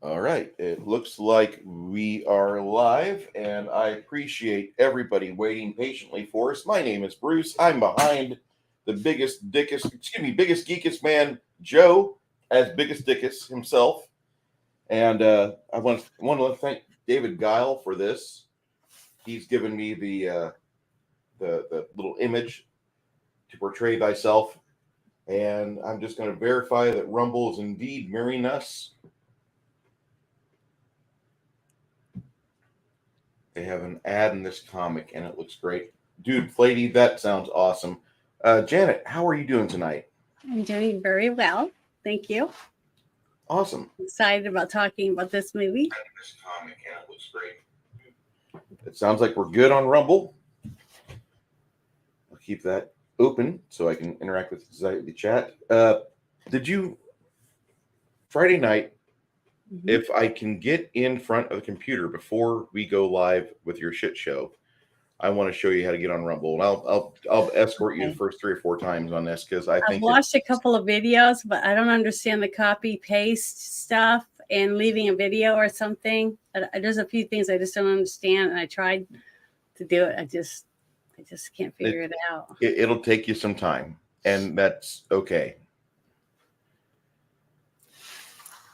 All right. It looks like we are live, and I appreciate everybody waiting patiently for us. My name is Bruce. I'm behind the biggest geekest man, Joe, as biggest dickus himself. And I want to thank David Guile for this. He's given me the little image to portray thyself, and I'm just going to verify that Rumble is indeed mirroring us. They have an ad in this comic, and it looks great. Dude, Flady, that sounds awesome. Janet, how are you doing tonight? I'm doing very well. Thank you. Awesome. Excited about talking about this movie. This comic, and it looks great. It sounds like we're good on Rumble. I'll keep that open so I can interact with the chat. Friday night, if I can get in front of the computer before we go live with your shit show, I want to show you how to get on Rumble, and I'll escort you the first 3 or 4 times on this because I've watched a couple of videos, but I don't understand the copy paste stuff and leaving a video or something. There's a few things I just don't understand, and I tried to do it. I just can't figure it out. It'll take you some time, and that's okay.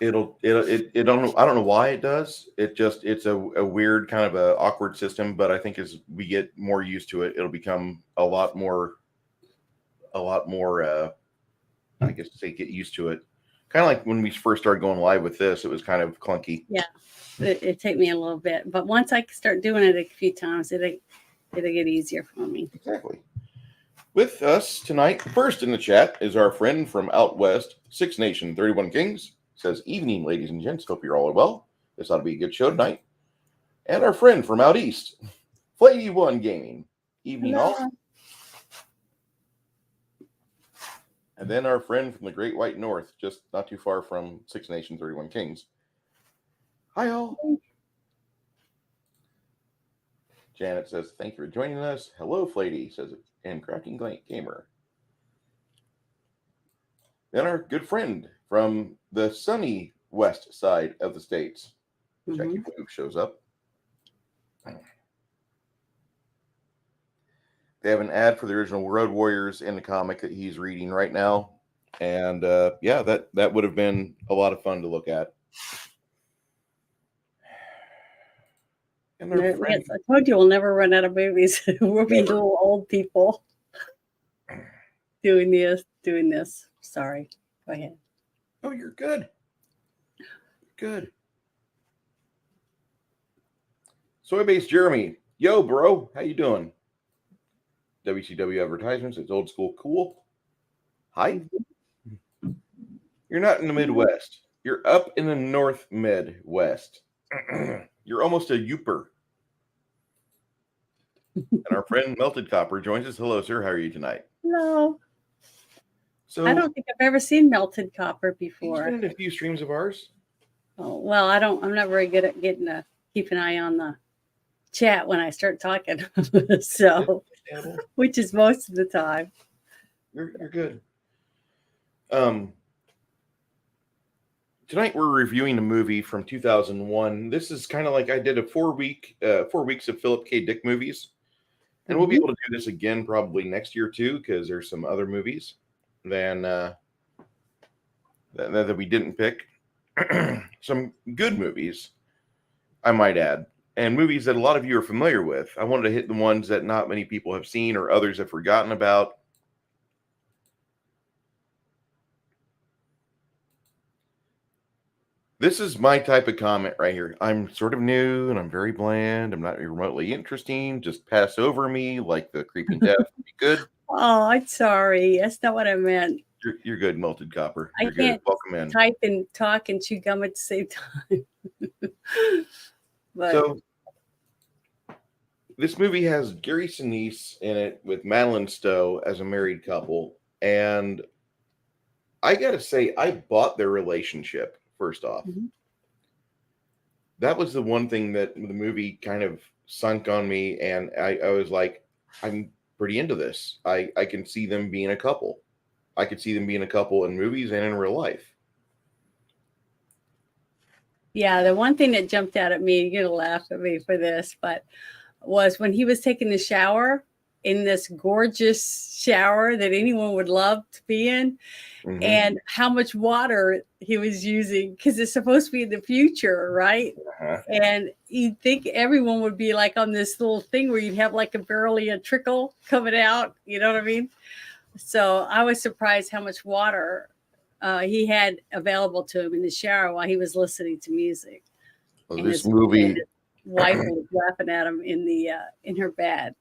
I don't know why it does. It's a weird kind of a awkward system, but I think as we get more used to it, it'll become a lot more I guess to say get used to it. Kind of like when we first started going live with this, it was kind of clunky. Yeah. It took me a little bit, but once I start doing it a few times, it'll get easier for me. Exactly. With us tonight, first in the chat is our friend from out west, 6 Nation 31 Kings. Says, evening, ladies and gents. Hope you're all well. This ought to be a good show tonight. And our friend from out east, Flady One Gaming. Evening, all. And then our friend from the Great White North, just not too far from 6 Nation 31 Kings. Hi, all. Janet says, thank you for joining us. Hello, Flady, says it. And Crafting Gamer. Then our good friend from the sunny west side of the states, Jackie Blue, shows up. They have an ad for the original Road Warriors in the comic that he's reading right now. And that would have been a lot of fun to look at. And I told you we'll never run out of movies. We'll be little old people doing this. Sorry. Go ahead. Oh, you're good. Good. Soy-based Jeremy. Yo, bro. How you doing? WCW advertisements. It's old school cool. Hi. You're not in the Midwest. You're up in the North Midwest. You're almost a Youper. And our friend Melted Copper joins us. Hello, sir. How are you tonight? Hello. So I don't think I've ever seen Melted Copper before. He's been in a few streams of ours. Oh, well, I'm not very good at getting to keep an eye on the chat when I start talking. So, which is most of the time. You're good. Tonight we're reviewing a movie from 2001. This is kind of like I did a 4 weeks of Philip K. Dick movies. And we'll be able to do this again probably next year too, because there's some other movies that we didn't pick. Some good movies, I might add, and movies that a lot of you are familiar with. I wanted to hit the ones that not many people have seen or others have forgotten about. This is my type of comment right here. I'm sort of new and I'm very bland. I'm not remotely interesting. Just pass over me like the creeping death would be good. Oh, I'm sorry. That's not what I meant. You're good, Melted Copper. You're I can't good. Welcome in. Type and talk and chew gum at the same time. So this movie has Gary Sinise in it with Madeline Stowe as a married couple. And I got to say, I bought their relationship, first off. That was the one thing that the movie kind of sunk on me. And I was like, I'm pretty into this. I can see them being a couple. I could see them being a couple in movies and in real life. Yeah, the one thing that jumped out at me, you're gonna laugh at me for this, but was when he was taking the shower in this gorgeous shower that anyone would love to be in, Mhm. and how much water he was using because it's supposed to be in the future, right? Uh-huh. And you'd think everyone would be like on this little thing where you'd have like barely a trickle coming out. You know what I mean? So I was surprised how much water he had available to him in the shower while he was listening to music. Well, And this his, movie, wife was laughing at him in her bed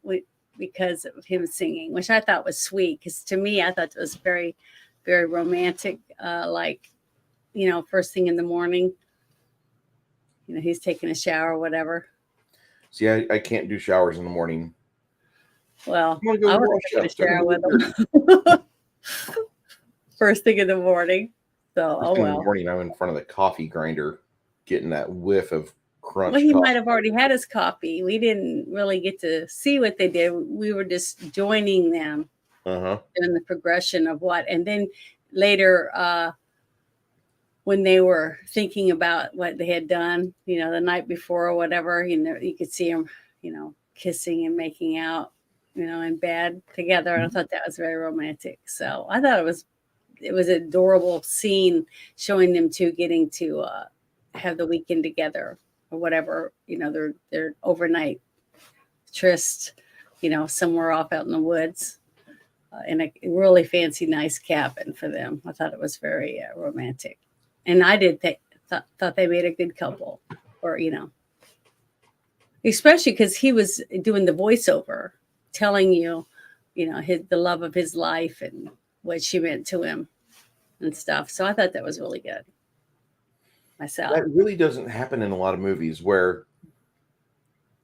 because of him singing, which I thought was sweet. Because to me, I thought it was very, very romantic. Like, first thing in the morning, he's taking a shower or whatever. see, I can't do showers in the morning. Well, I'm gonna go I was wash taking a up. It's shower with 7:30. him first thing in the morning. So, First oh thing in the well. morning, I'm in front of the coffee grinder, getting that whiff of Well, crunch he coffee. might have already had his coffee. We didn't really get to see what they did. We were just joining them Uh-huh. in the progression of what. And then later, when they were thinking about what they had done, the night before or whatever, you could see them, kissing and making out, in bed together. And I thought that was very romantic. So I thought it was an adorable scene showing them two getting to have the weekend together or whatever, their overnight tryst, somewhere off out in the woods. In a really fancy, nice cabin for them. I thought it was very romantic, and I did thought they made a good couple, or especially because he was doing the voiceover, telling you, the love of his life and what she meant to him and stuff. So I thought that was really good myself. That really doesn't happen in a lot of movies where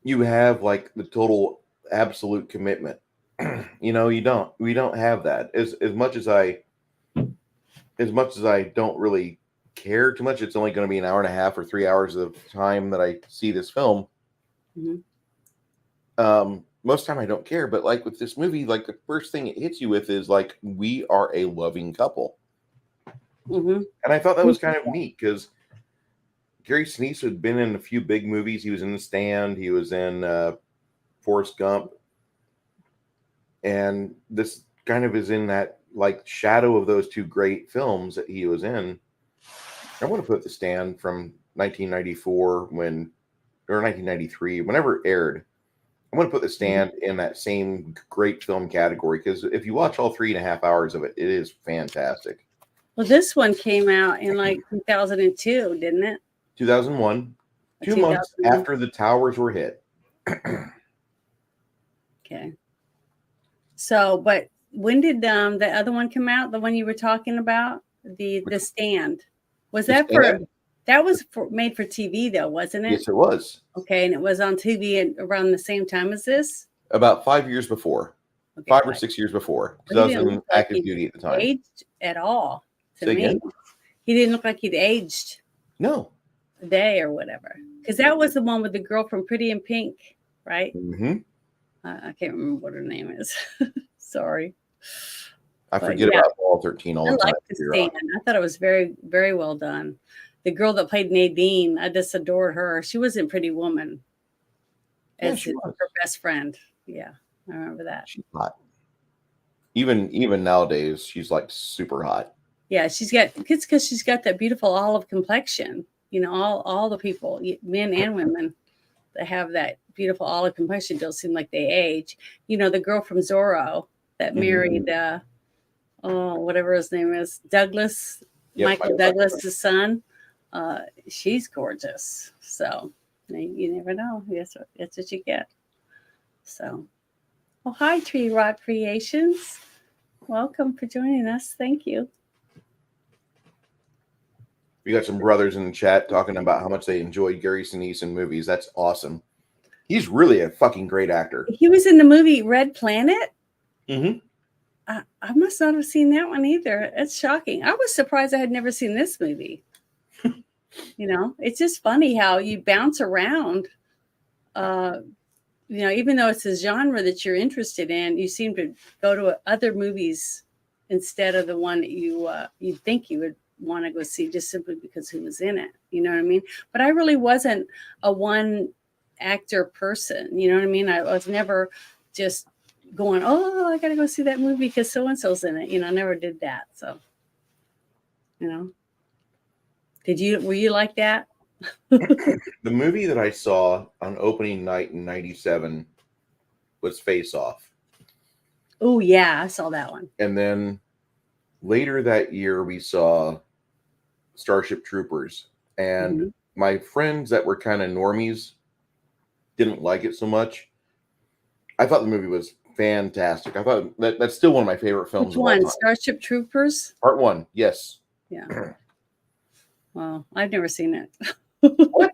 you have like the total absolute commitment. We don't have that. As much as I don't really care too much, it's only going to be an hour and a half or 3 hours of time that I see this film. Mhm. Most time I don't care, but like with this movie, like the first thing it hits you with is like, we are a loving couple. Mhm. And I thought that was kind of neat because Gary Sinise had been in a few big movies. He was in The Stand. He was in Forrest Gump. And this kind of is in that like shadow of those two great films that he was in. I want to put The Stand from 1994 or 1993, whenever it aired. I'm going to put The Stand in that same great film category because if you watch all 3.5 hours of it, it is fantastic. Well, this one came out in like 2002, didn't it? 2001, 2 months 2001. after the towers were hit. Okay. So, but when did the other one come out? The one you were talking about, the Stand. Was The that Stand? that was made for TV though, wasn't it? Yes, it was. Okay, and it was on TV around the same time as this. About 5 years before, Okay, 5 or 6 years before, well, because he I didn't was in look like active he'd duty at the time. aged at all to Say me. again? He didn't look like he'd aged No. a day or whatever. Because that was the one with the girl from Pretty in Pink, right? Mm-hmm. I can't remember what her name is. Sorry. I But forget yeah, about all 13 all I the time. like The Stand. I thought it was very, very well done. The girl that played Nadine, I just adored her. She was in Pretty Woman Yeah, as she was. her best friend. Yeah, I remember that. She's hot. Even nowadays, she's like super hot. Yeah, it's because she's got that beautiful olive complexion. All the people, men and women, that have that beautiful olive complexion don't seem like they age. The girl from Zorro that married whatever his name is, Douglas, Yep, Michael Douglas's son. She's gorgeous. So you never know. That's what you get. So, well, hi, Tree Rock Creations. Welcome for joining us. Thank you. We got some brothers in the chat talking about how much they enjoyed Gary Sinise in movies. That's awesome. He's really a fucking great actor. He was in the movie Red Planet. Mm-hmm. I must not have seen that one either. It's shocking. I was surprised I had never seen this movie. It's just funny how you bounce around. Even though it's a genre that you're interested in, you seem to go to other movies instead of the one that you think you would want to go see just simply because who was in it. You know what I mean? But I really wasn't a one actor person. You know what I mean? I was never just going, oh, I got to go see that movie because so-and-so's in it. You know, I never did that. So, you know, were you like that? The movie that I saw on opening night in '97 was Face Off. Oh, yeah, I saw that one. And then later that year, we saw Starship Troopers. And my friends that were kind of normies didn't like it so much. I thought the movie was fantastic. I thought that's still one of my favorite films. Which of one? all time. Starship Troopers? Part 1, yes. Yeah. Well, I've never seen it. What?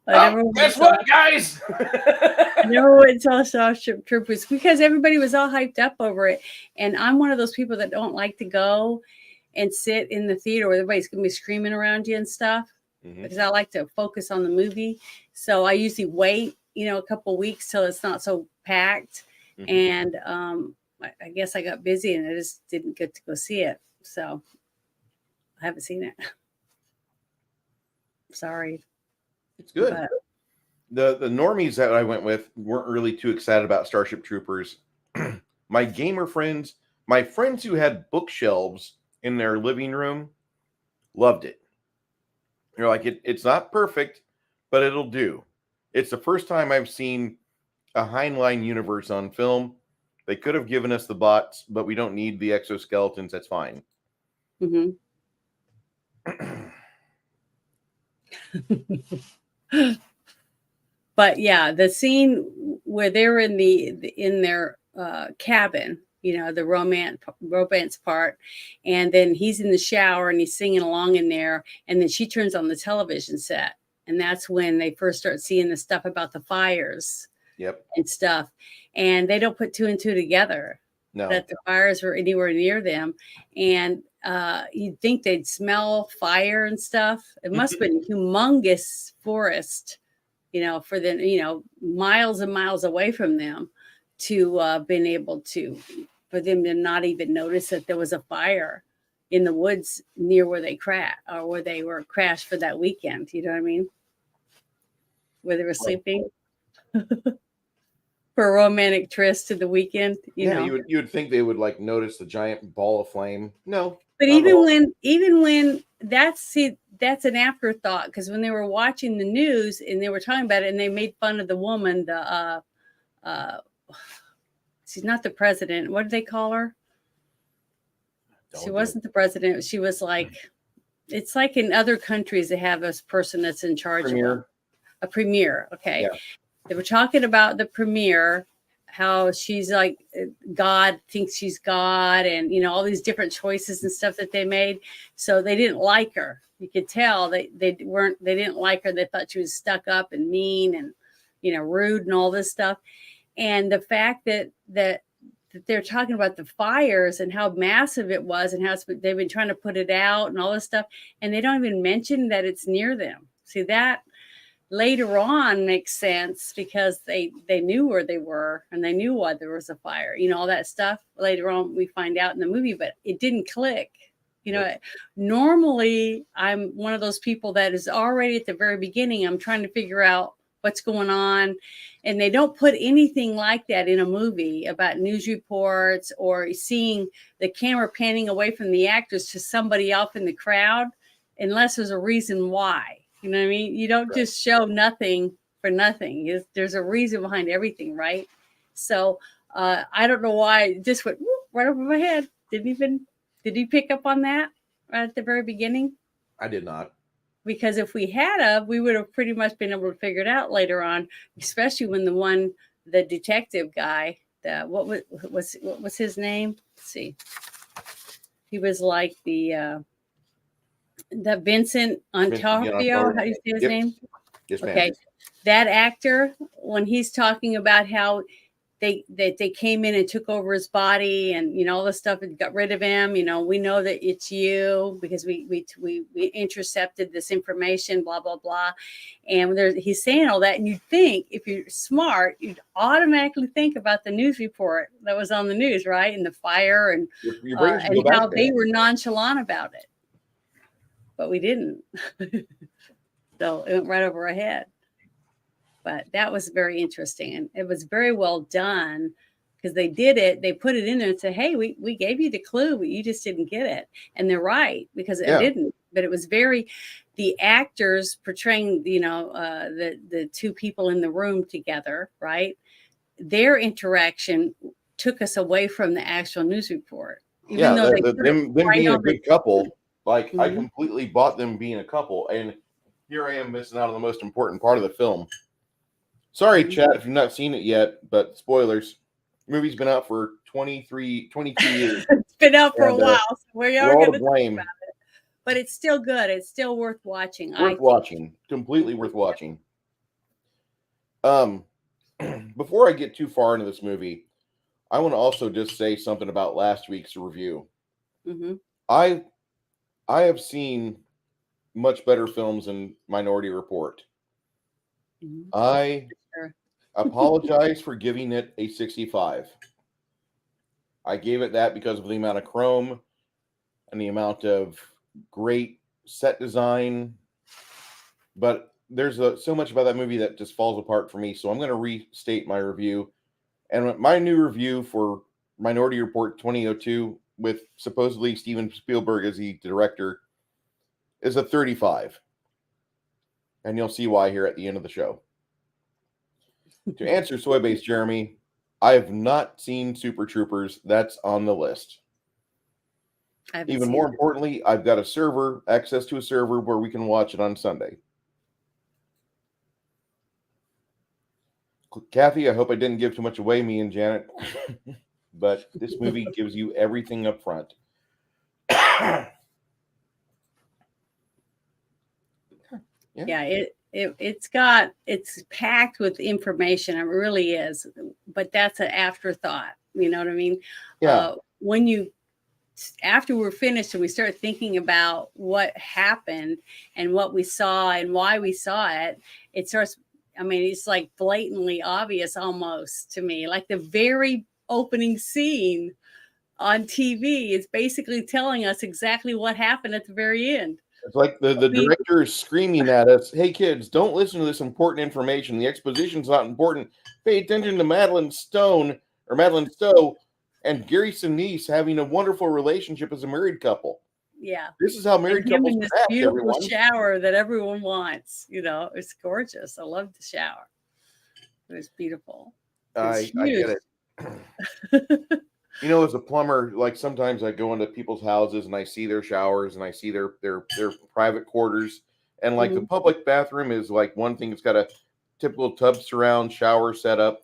Guess what, guys? I never went and saw Starship Troopers because everybody was all hyped up over it. And I'm one of those people that don't like to go and sit in the theater where everybody's going to be screaming around you and stuff because I like to focus on the movie. So I usually wait, a couple of weeks till it's not so packed. And I guess I got busy and I just didn't get to go see it. So I haven't seen it. Sorry. It's good. But the normies that I went with weren't really too excited about Starship Troopers. My gamer friends, my friends who had bookshelves in their living room, loved it. They're like, it's not perfect, but it'll do. It's the first time I've seen a Heinlein universe on film. They could have given us the bots, but we don't need the exoskeletons. That's fine. But yeah, the scene where they're in their cabin, the romance part, and then he's in the shower and he's singing along in there, and then she turns on the television set, and that's when they first start seeing the stuff about the fires. Yep. And stuff, and they don't put two and two together. No. That the fires were anywhere near them, and you'd think they'd smell fire and stuff. It must have been humongous forest, for them, miles and miles away from them, to been able for them to not even notice that there was a fire in the woods near where they were crashed for that weekend. You know what I mean? Where they were sleeping. For a romantic tryst to the weekend, you know. You would think they would notice the giant ball of flame. No. But even when that's an afterthought, because when they were watching the news and they were talking about it and they made fun of the woman, she's not the president. What did they call her? She wasn't the president. She was it's like in other countries they have this person that's in charge of a premier. Okay. Yeah. They were talking about the premier, how she's like God, thinks she's God, and all these different choices and stuff that they made. So they didn't like her. You could tell they didn't like her. They thought she was stuck up and mean and rude and all this stuff. And the fact that they're talking about the fires and how massive it was and how they've been trying to put it out and all this stuff, and they don't even mention that it's near them. See, that later on makes sense because they knew where they were and they knew why there was a fire, all that stuff. Later on we find out in the movie, but it didn't click. Normally I'm one of those people that is already at the very beginning, I'm trying to figure out what's going on, and they don't put anything like that in a movie about news reports or seeing the camera panning away from the actors to somebody else in the crowd unless there's a reason why. You know what I mean? You don't just show nothing for nothing. There's a reason behind everything, right? So I don't know why it just went right over my head. Did you pick up on that right at the very beginning? I did not. Because if we had we would have pretty much been able to figure it out later on, especially when the detective guy, what was his name? Let's see. He was like the Vincent Ontario, how do you say his name? Yes, ma'am. Okay. That actor, when he's talking about how they came in and took over his body and all this stuff and got rid of him, we know that it's you because we intercepted this information, blah blah blah. And he's saying all that, and you'd think if you're smart, you'd automatically think about the news report that was on the news, right? And the fire and how they were nonchalant about it. but we didn't. So it went right over our head. But that was very interesting. And it was very well done because they did it. They put it in there and said, hey, we gave you the clue, but you just didn't get it. And they're right, because I didn't. But it was the actors portraying, the two people in the room together, right? Their interaction took us away from the actual news report. Even though them being a good couple, like I Mhm. completely bought them being a couple. And here I am missing out on the most important part of the film. Sorry, chat, if you've not seen it yet, but spoilers. The movie's been out for 22 years. It's been out for a while, so we are going to blame. talk about it. But it's still good. It's still worth watching. Completely worth watching. Before I get too far into this movie, I want to also just say something about last week's review. Mm-hmm. I have seen much better films than Minority Report. Mm-hmm. I apologize for giving it a 65. I gave it that because of the amount of chrome and the amount of great set design. But there's so much about that movie that just falls apart for me. So I'm going to restate my review. And my new review for Minority Report 2002, with supposedly Steven Spielberg as the director, is a 35. And you'll see why here at the end of the show. To answer Soybase Jeremy, I have not seen Super Troopers. That's on the list. Even more importantly, I've got access to a server where we can watch it on Sunday. Kathy, I hope I didn't give too much away, me and Janet. But this movie gives you everything up front. It's packed with information. It really is. But that's an afterthought. You know what I mean? Yeah. After we're finished and we start thinking about what happened and what we saw and why we saw it, it starts. I mean, it's like blatantly obvious almost to me. Like the very opening scene on TV is basically telling us exactly what happened at the very end. It's like the director is screaming at us, hey, kids, don't listen to this important information. The exposition's not important. Pay attention to Madeline Stowe and Gary Sinise having a wonderful relationship as a married couple. Yeah. This is how married couples act, beautiful everyone. Shower that everyone wants. It's gorgeous. I love the shower. It was beautiful. I get it. As a plumber, like sometimes I go into people's houses and I see their showers and I see their private quarters. And like the public bathroom is like one thing. It's got a typical tub surround shower setup.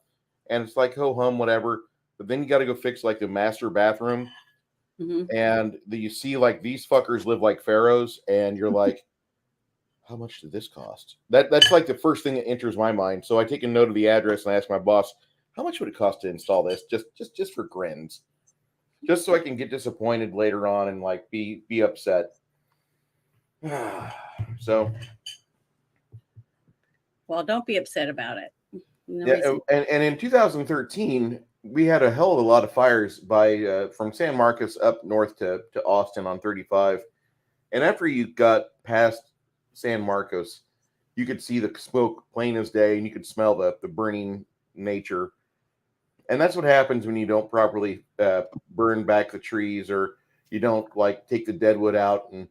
And it's like, ho-hum, whatever. But then you got to go fix like the master bathroom. And you see like these fuckers live like pharaohs. And you're like, how much did this cost? That's like the first thing that enters my mind. So I take a note of the address and I ask my boss, how much would it cost to install this? Just for grins. Just so I can get disappointed later on and like be upset. So. Well, don't be upset about it. And in 2013, we had a hell of a lot of fires from San Marcos up north to Austin on 35. And after you got past San Marcos, you could see the smoke plain as day, and you could smell the burning nature. And that's what happens when you don't properly burn back the trees, or you don't like take the dead wood out and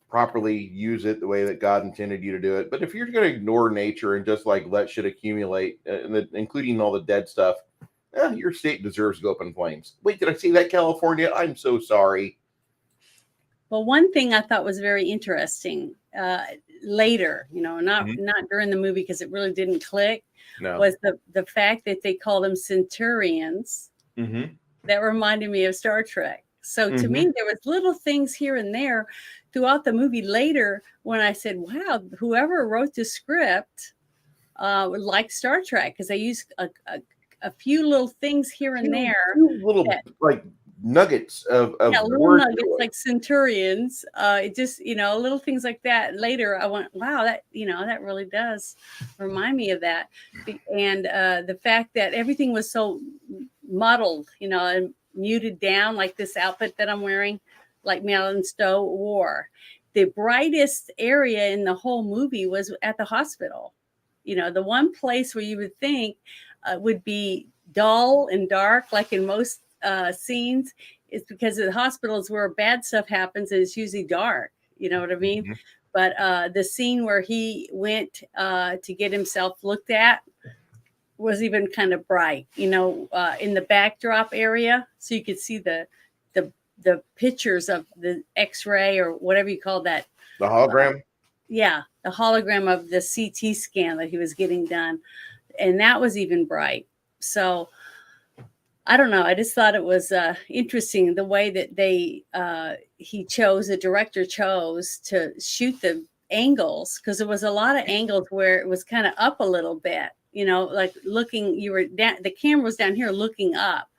properly use it the way that God intended you to do it. But if you're going to ignore nature and just like let shit accumulate, including all the dead stuff, your state deserves to go up in flames. Wait, did I say that, California? I'm so sorry. Well, one thing I thought was very interesting later, not during the movie because it really didn't click, was the fact that they call them centurions. That reminded me of Star Trek. So to me, there was little things here and there throughout the movie later when I said, wow, whoever wrote the script liked Star Trek, because they used a few little things here and there. Little nuggets of little nuggets like centurions. It just, little things like that. Later I went, wow, that really does remind me of that. And the fact that everything was so muddled, and muted down, like this outfit that I'm wearing, like Madeline Stowe wore. the brightest area in the whole movie was at the hospital. You know, the one place where you would think would be dull and dark, like in most scenes, is because the hospitals where bad stuff happens, and it's usually dark. You know what I mean? Mhm. But the scene where he went to get himself looked at was even kind of bright, you know, in the backdrop area, so you could see the pictures of the X-ray or whatever you call that. The hologram. Yeah, the hologram of the CT scan that he was getting done, and that was even bright. So I don't know. I just thought it was interesting the way that the director chose to shoot the angles, because there was a lot of angles where it was kind of up a little bit, you know, like looking, you were down, the camera was down here looking up,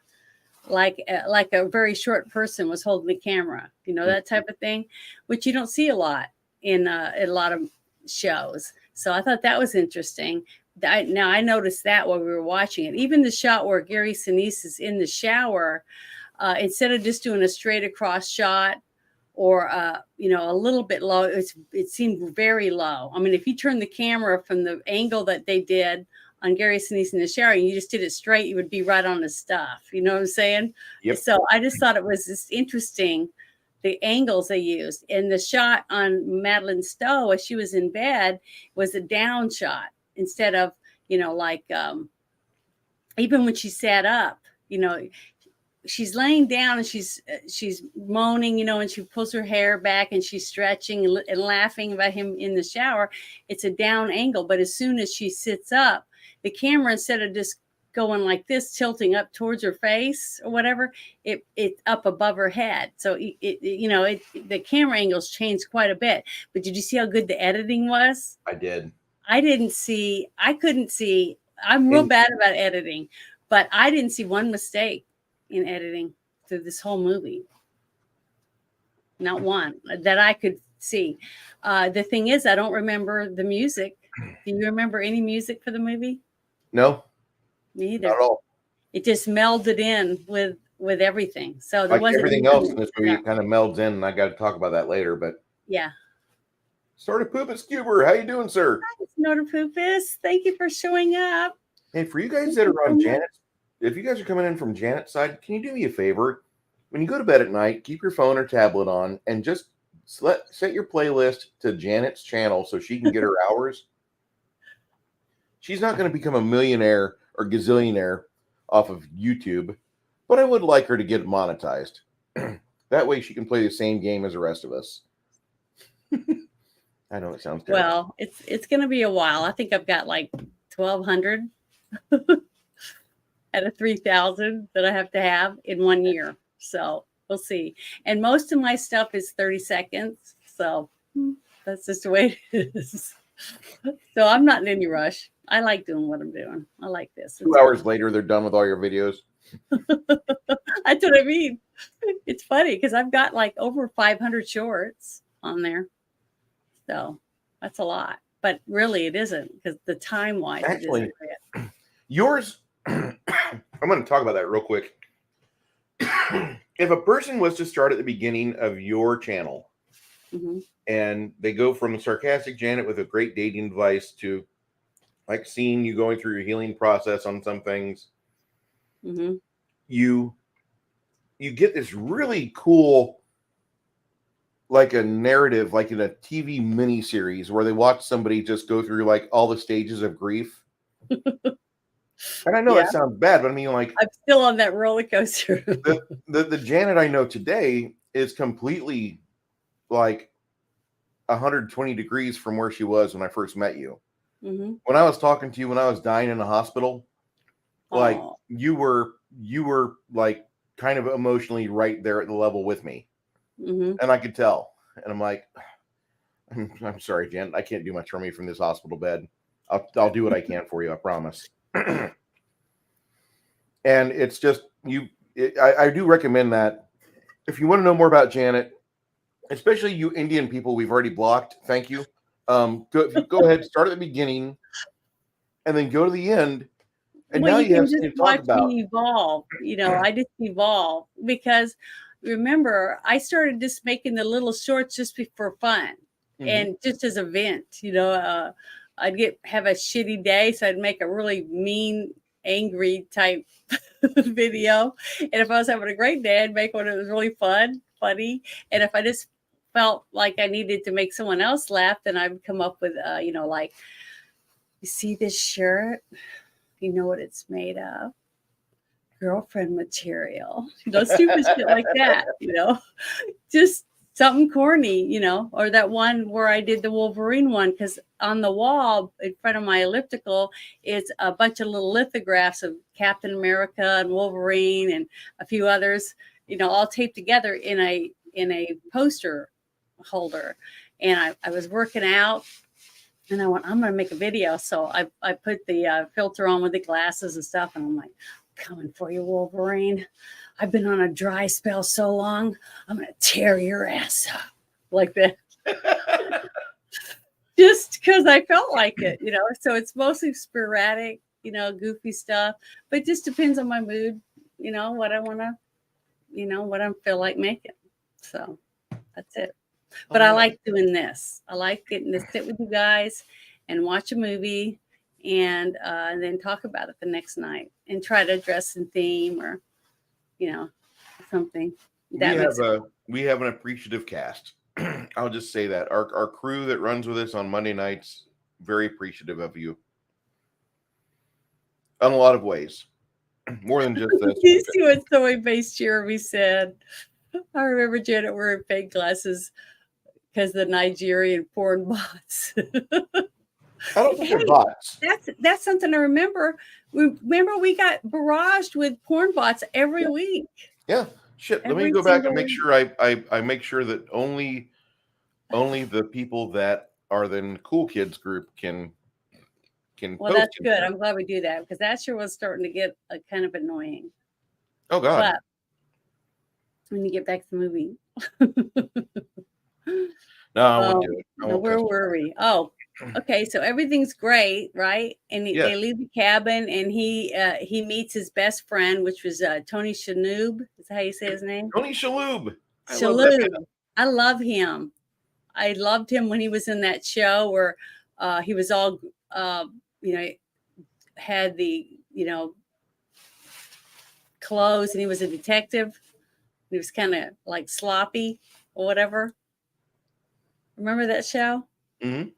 like a very short person was holding the camera, you know, that type of thing, which you don't see a lot in a lot of shows. So I thought that was interesting. Now I noticed that while we were watching it. Even the shot where Gary Sinise is in the shower, instead of just doing a straight across shot or you know, a little bit low, it seemed very low. I mean, if you turn the camera from the angle that they did on Gary Sinise in the shower, and you just did it straight, you would be right on the stuff. You know what I'm saying? Yep. So I just thought it was just interesting, the angles they used. And the shot on Madeline Stowe as she was in bed was a down shot instead of, you know, like even when she sat up, you know, she's laying down and she's moaning, you know, and she pulls her hair back and she's stretching and laughing about him in the shower. It's a down angle, but as soon as she sits up, the camera, instead of just going like this, tilting up towards her face or whatever, it's up above her head. So the camera angles changed quite a bit. But did you see how good the editing was? I did. I couldn't see. I'm real bad about editing, but I didn't see one mistake in editing through this whole movie. Not one that I could see. The thing is, I don't remember the music. Do you remember any music for the movie? No, Me either. not at all. It just melded in with everything. So there Like wasn't everything else in this movie, it kind of melds in, and I got to talk about that later. But yeah. Sort of Poopus Cuber, how you doing, sir? Hi, Snowder Poopus. Thank you for showing up. Hey, for you guys that are on Janet, if you guys are coming in from Janet's side, can you do me a favor? When you go to bed at night, keep your phone or tablet on and just set your playlist to Janet's channel so she can get her hours. She's not going to become a millionaire or gazillionaire off of YouTube, but I would like her to get monetized. That way she can play the same game as the rest of us. I know it sounds terrible. Well, it's going to be a while. I think I've got like 1,200 out of 3,000 that I have to have in 1 year. So we'll see. And most of my stuff is 30 seconds. So that's just the way it is. So I'm not in any rush. I like doing what I'm doing. I like this. 2 hours later, they're done with all your videos. That's what I mean. It's funny because I've got like over 500 shorts on there. So that's a lot. But really, it isn't, because the time-wise, actually, it isn't. Yours, I'm going to talk about that real quick. If a person was to start at the beginning of your channel, and they go from sarcastic Janet with a great dating advice to like seeing you going through your healing process on some things, you get this really cool, like a narrative, like in a TV miniseries where they watch somebody just go through like all the stages of grief. And I know that sounds bad, but I mean, like, I'm still on that roller coaster. the Janet I know today is completely like 120 degrees from where she was when I first met you. When I was talking to you when I was dying in the hospital, like you were like kind of emotionally right there at the level with me. And I could tell. And I'm like, I'm sorry, Jen, I can't do much for me from this hospital bed. I'll do what I can for you, I promise. And it's just I do recommend that if you want to know more about Janet, especially you Indian people we've already blocked, thank you. Go ahead, start at the beginning and then go to the end. And well, now you have can something just to talk watch about. me evolve. You know, I just evolve because remember, I started just making the little shorts just for fun and just as a vent. I'd have a shitty day, so I'd make a really mean, angry type video. And if I was having a great day, I'd make one that was really fun, funny. And if I just felt like I needed to make someone else laugh, then I would come up with, like, you see this shirt? You know what it's made of? Girlfriend material. Stupid shit like that, just something corny, or that one where I did the Wolverine one, because on the wall in front of my elliptical is a bunch of little lithographs of Captain America and Wolverine and a few others, all taped together in a poster holder. And I was working out and I went, I'm going to make a video. So I put the filter on with the glasses and stuff. And I'm like, coming for you, Wolverine. I've been on a dry spell so long, I'm going to tear your ass up like that. Just because I felt like it, So it's mostly sporadic, goofy stuff. But it just depends on my mood, what I want to, what I feel like making. So that's it. But I like doing this. I like getting to sit with you guys and watch a movie and then talk about it the next night and try to address a theme or, something. We have an appreciative cast. I'll just say that our crew that runs with us on Monday nights, very appreciative of you in a lot of ways, more than just this. You see what soy-based Jeremy said? I remember Janet wearing fake glasses because the Nigerian porn bots. I don't think they're bots. That's something I remember. We got barraged with porn bots every week. Yeah, shit. Let me go back and make sure I make sure that only the people that are the cool kids group can. Well, that's good. I'm glad we do that because that sure was starting to get kind of annoying. Oh God! But when you get back to the movie, no, I won't do it. Where were we? Oh. Okay, so everything's great, right? And they leave the cabin, and he meets his best friend, which was Tony Shalhoub. Is that how you say his name? Tony Shalhoub. I love him. I loved him when he was in that show where he was all, had the, clothes, and he was a detective. He was kind of like sloppy or whatever. Remember that show? Mm-hmm.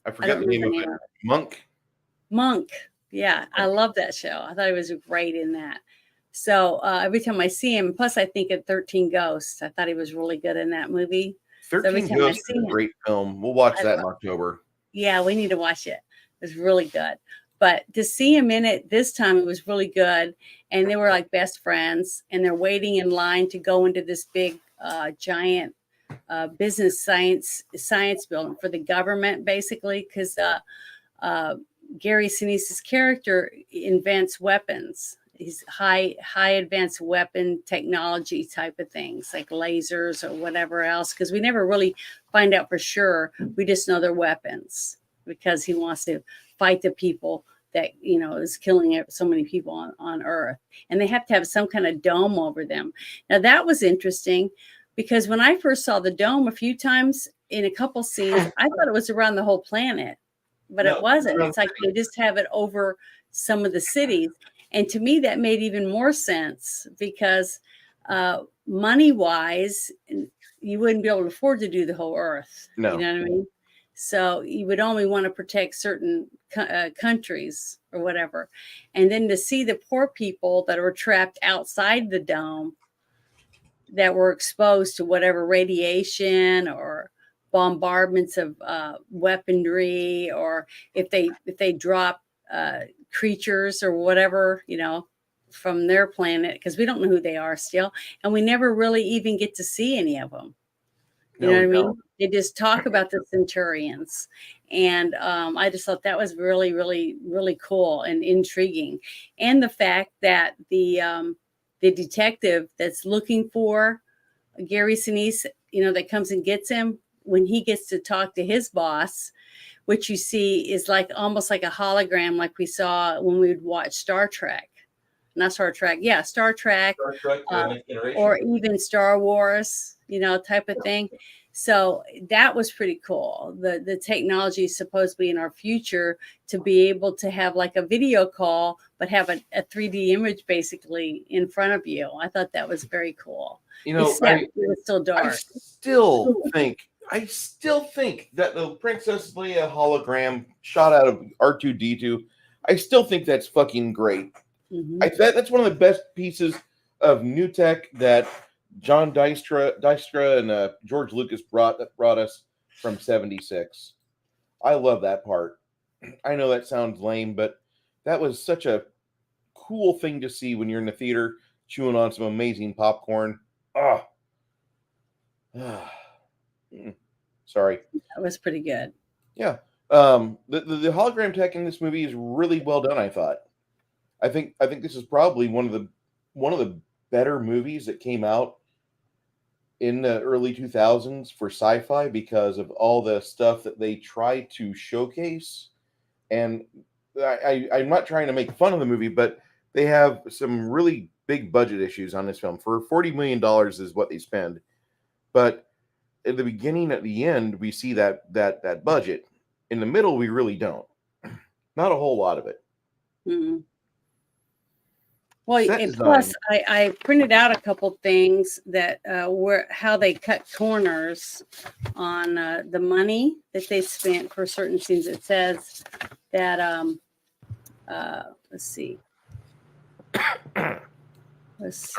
I forgot the name of it. Monk. Yeah, I love that show. I thought he was great in that. So every time I see him, plus I think of 13 Ghosts. I thought he was really good in that movie. 13 Ghosts is a great film. We'll watch that in October. Yeah, we need to watch it. It was really good. But to see him in it this time, it was really good. And they were like best friends. And they're waiting in line to go into this big, giant business science building for the government, basically, because Gary Sinise's character invents weapons. He's high advanced weapon technology type of things, like lasers or whatever else, because we never really find out for sure. We just know they're weapons because he wants to fight the people that is killing so many people on Earth, and they have to have some kind of dome over them. Now that was interesting. Because when I first saw the dome a few times in a couple scenes, I thought it was around the whole planet, but it wasn't. It's like they just have it over some of the cities. And to me, that made even more sense because money-wise, you wouldn't be able to afford to do the whole Earth. No. You know what I mean? So you would only want to protect certain countries or whatever. And then to see the poor people that were trapped outside the dome, that were exposed to whatever radiation or bombardments of weaponry, or if they drop creatures or whatever, from their planet, because we don't know who they are still, and we never really even get to see any of them. You know what I mean? They just talk about the Centurions, and I just thought that was really, really, really cool and intriguing, and the fact that the detective that's looking for Gary Sinise, that comes and gets him, when he gets to talk to his boss, which you see is like almost like a hologram, like we saw when we would watch Star Trek. not Star Trek. Yeah, Star Trek, Star Trek, Next Generation. or even Star Wars, type of thing. So that was pretty cool. The technology is supposed to be in our future to be able to have like a video call, but have a 3D image basically in front of you. I thought that was very cool. Except it was still dark. I still think that the Princess Leia hologram shot out of R2D2, I still think that's fucking great. Mm-hmm. That's one of the best pieces of new tech that John Dystra and George Lucas brought us from '76. I love that part. I know that sounds lame, but that was such a cool thing to see when you're in the theater chewing on some amazing popcorn. Sorry. That was pretty good. Yeah. The hologram tech in this movie is really well done, I thought. I think this is probably one of the better movies that came out in the early 2000s for sci-fi because of all the stuff that they try to showcase. And I'm not trying to make fun of the movie, but they have some really big budget issues on this film. For $40 million is what they spend. But at the beginning, at the end, we see that budget. In the middle, we really don't. Not a whole lot of it. Mm-hmm. Well, and plus, I printed out a couple things that were how they cut corners on the money that they spent for certain scenes. It says that let's see. Where is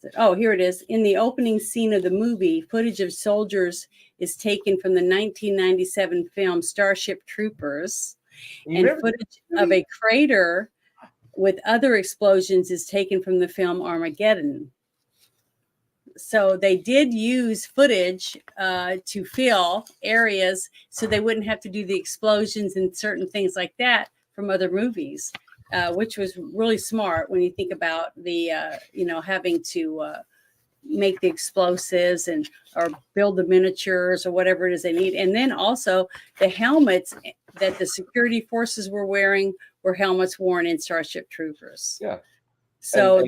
it? Oh, here it is. In the opening scene of the movie, footage of soldiers is taken from the 1997 film Starship Troopers, and footage of a crater with other explosions is taken from the film Armageddon. So they did use footage to fill areas so they wouldn't have to do the explosions and certain things like that from other movies, which was really smart when you think about the, having to make the explosives or build the miniatures or whatever it is they need. And then also the helmets that the security forces were wearing were helmets worn in Starship Troopers. Yeah. So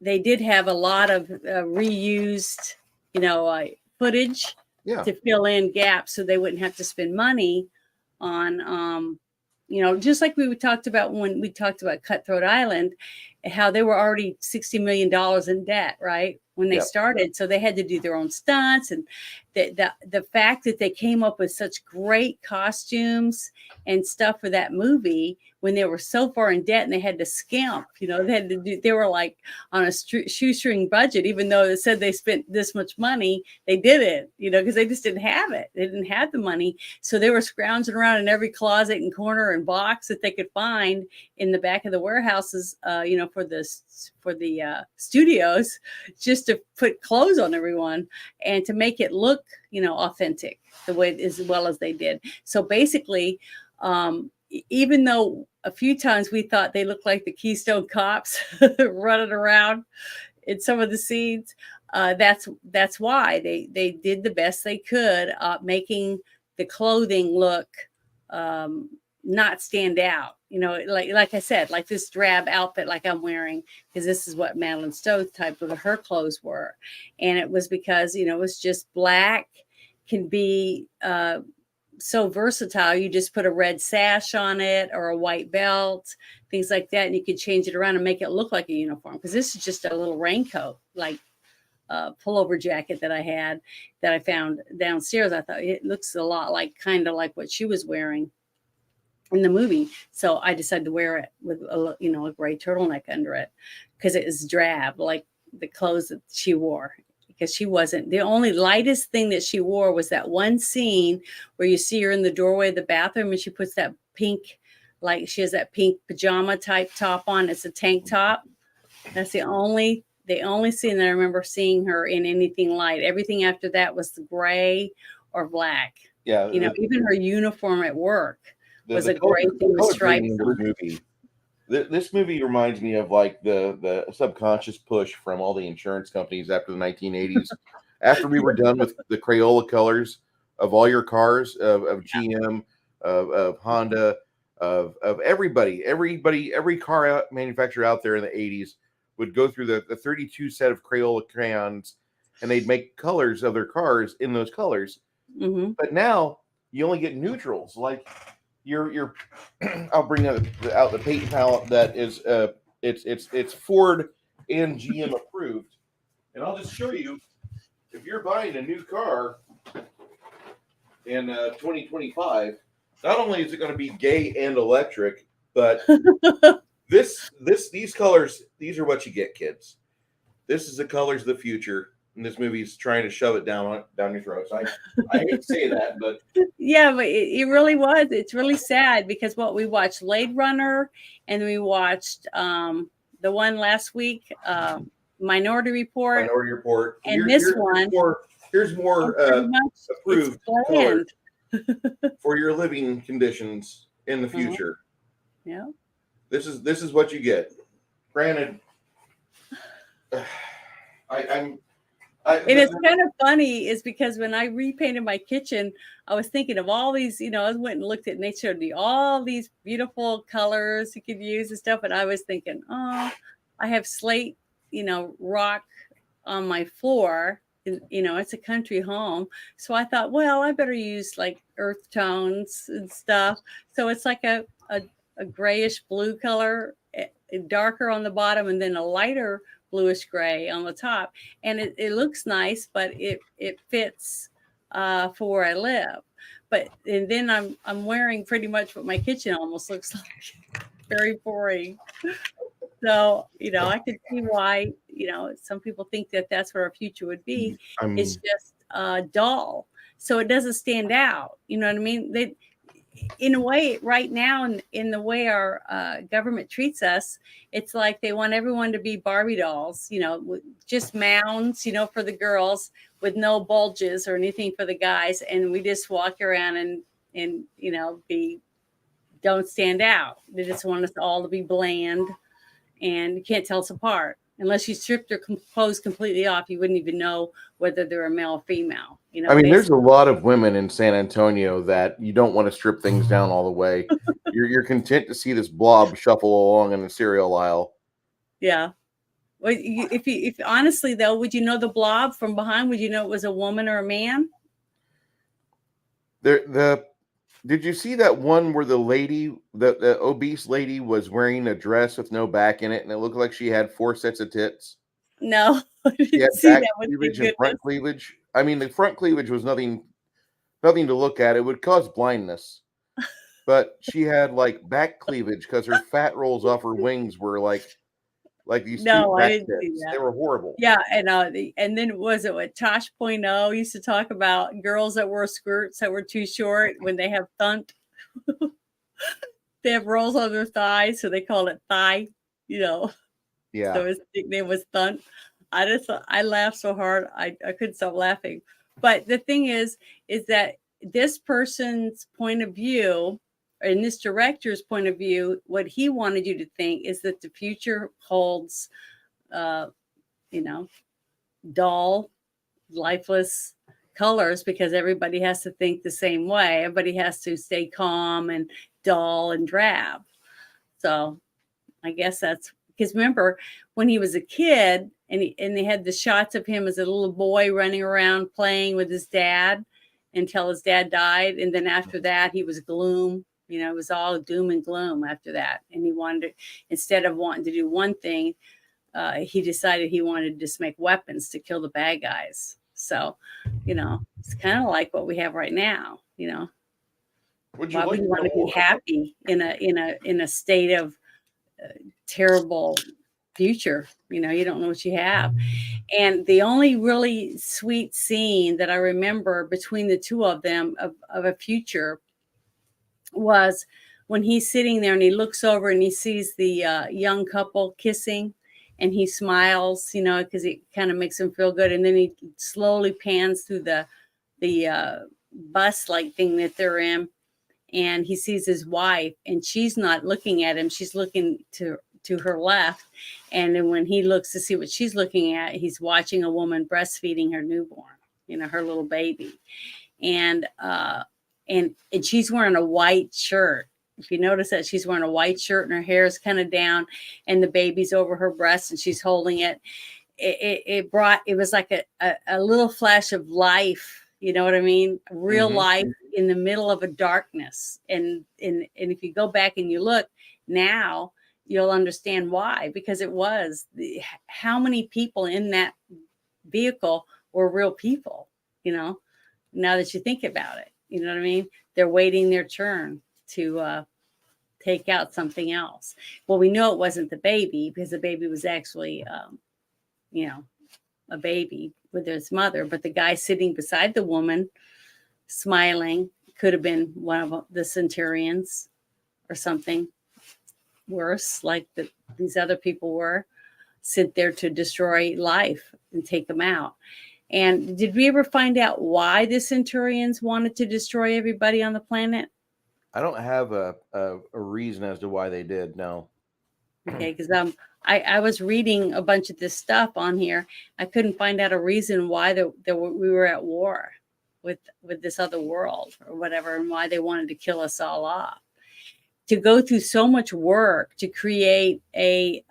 they did have a lot of reused, footage to fill in gaps so they wouldn't have to spend money on, just like we talked about when we talked about Cutthroat Island, how they were already $60 million in debt, right? When they started. So they had to do their own stunts. And the fact that they came up with such great costumes and stuff for that movie when they were so far in debt and they had to skimp, they were like on a shoestring budget, even though it said they spent this much money, they didn't, because they just didn't have it. They didn't have the money. So they were scrounging around in every closet and corner and box that they could find in the back of the warehouses, for the studios, just to put clothes on everyone and to make it look, authentic the way as well as they did. So basically, even though a few times we thought they looked like the Keystone Cops running around in some of the scenes, that's why they did the best they could, making the clothing look not stand out. Like I said, like this drab outfit like I'm wearing, because this is what Madeline Stowe's type of her clothes were. And it was because, it was just black, can be so versatile. You just put a red sash on it or a white belt, things like that. And you could change it around and make it look like a uniform. Because this is just a little raincoat, like pullover jacket that I had that I found downstairs. I thought it looks a lot like kind of like what she was wearing in the movie. So I decided to wear it with a gray turtleneck under it because it was drab, like the clothes that she wore. Because she wasn't, the only lightest thing that she wore was that one scene where you see her in the doorway of the bathroom and she puts that pink, like she has that pink pajama type top on. It's a tank top. That's the only scene that I remember seeing her in anything light. Everything after that was gray or black. Yeah. Even her uniform at work was a gray thing with stripes on it. This movie reminds me of like the subconscious push from all the insurance companies after the 1980s. After we were done with the Crayola colors of all your cars, of GM, of Honda, of every car manufacturer out there in the 80s would go through the 32 set of Crayola crayons, and they'd make colors of their cars in those colors. Mm-hmm. But now you only get neutrals. Like your I'll bring out the paint palette that is it's Ford and GM approved, and I'll just show you, if you're buying a new car in 2025, not only is it going to be gay and electric, but these colors, these are what you get, kids. This is the colors of the future, and this movie's trying to shove it down your throats. I hate to say that, but yeah, but it really was. It's really sad because what we watched Blade Runner, and we watched the one last week, Minority Report, and here's more approved color for your living conditions in the future. Yeah, this is what you get. Granted, and it's kind of funny is because when I repainted my kitchen, I was thinking of all these, I went and looked at, and they showed me all these beautiful colors you could use and stuff. And I was thinking, oh, I have slate, rock on my floor. It's a country home. So I thought, well, I better use like earth tones and stuff. So it's like a grayish blue color, darker on the bottom, and then a lighter bluish gray on the top, and it looks nice, but it fits for where I live. And then I'm wearing pretty much what my kitchen almost looks like. Very boring. So I could see why some people think that that's what our future would be. It's just dull, so it doesn't stand out. You know what I mean? In a way, right now, in the way our government treats us, it's like they want everyone to be Barbie dolls, just mounds, for the girls with no bulges or anything for the guys. And we just walk around and don't stand out. They just want us all to be bland, and you can't tell us apart. Unless you stripped their clothes completely off, you wouldn't even know whether they're a male or female. I mean, there's a lot of women in San Antonio that you don't want to strip things down all the way. You're content to see this blob shuffle along in the cereal aisle. Yeah. Well, if honestly though, would you know the blob from behind? Would you know it was a woman or a man? Did you see that one where the lady, the obese lady, was wearing a dress with no back in it, and it looked like she had 4 sets of tits? No, I didn't see that. Cleavage and front cleavage. I mean, the front cleavage was nothing to look at. It would cause blindness. But she had like back cleavage because her fat rolls off her wings were like these. No, I didn't see that. They were horrible. Yeah, and then was it what Tosh Point Oh used to talk about girls that wore skirts that were too short when they have thunt. They have rolls on their thighs, so they call it thigh. Yeah. So his nickname was Thunt. I laughed so hard I couldn't stop laughing. But the thing is that this person's point of view, and this director's point of view, what he wanted you to think is that the future holds, dull, lifeless colors, because everybody has to think the same way. Everybody has to stay calm and dull and drab. So I guess that's because remember when he was a kid and they had the shots of him as a little boy running around playing with his dad until his dad died. And then after that, he was gloom. It was all doom and gloom after that. And he wanted instead of wanting to do one thing, he decided he wanted to just make weapons to kill the bad guys. So, it's kind of like what we have right now, Why would you want to be happy in a state of terrible future? You don't know what you have. And the only really sweet scene that I remember between the two of them of a future was when he's sitting there and he looks over and he sees the young couple kissing, and he smiles, because it kind of makes him feel good. And then he slowly pans through the bus like thing that they're in, and he sees his wife, and she's not looking at him. She's looking to her left. And then when he looks to see what she's looking at, he's watching a woman breastfeeding her newborn, her little baby. And she's wearing a white shirt, if you notice that she's wearing a white shirt and her hair is kind of down and the baby's over her breast and she's holding it, it was like a little flash of life. You know what I mean? Real life in the middle of a darkness. And if you go back and you look now, you'll understand why, because it was how many people in that vehicle were real people, you know, now that you think about it, you know what I mean? They're waiting their turn to take out something else. Well, we know it wasn't the baby because the baby was actually, you know, a baby with his mother, but the guy sitting beside the woman smiling could have been one of the centurions or something worse, like these other people were, sit there to destroy life and take them out. And did we ever find out why the centurions wanted to destroy everybody on the planet? I don't have a reason as to why they did. No. Okay, because I was reading a bunch of this stuff on here. I couldn't find out a reason why we were at war with this other world or whatever, and why they wanted to kill us all off. To go through so much work to create a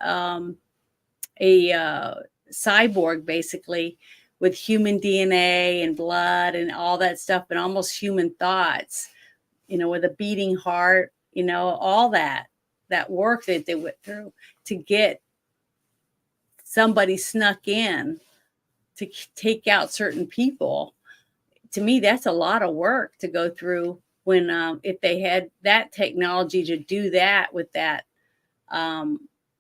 cyborg, basically, with human DNA and blood and all that stuff, and almost human thoughts, you know, with a beating heart, you know, all that work that they went through to get somebody snuck in to take out certain people. To me, that's a lot of work to go through when, if they had that technology to do that with that,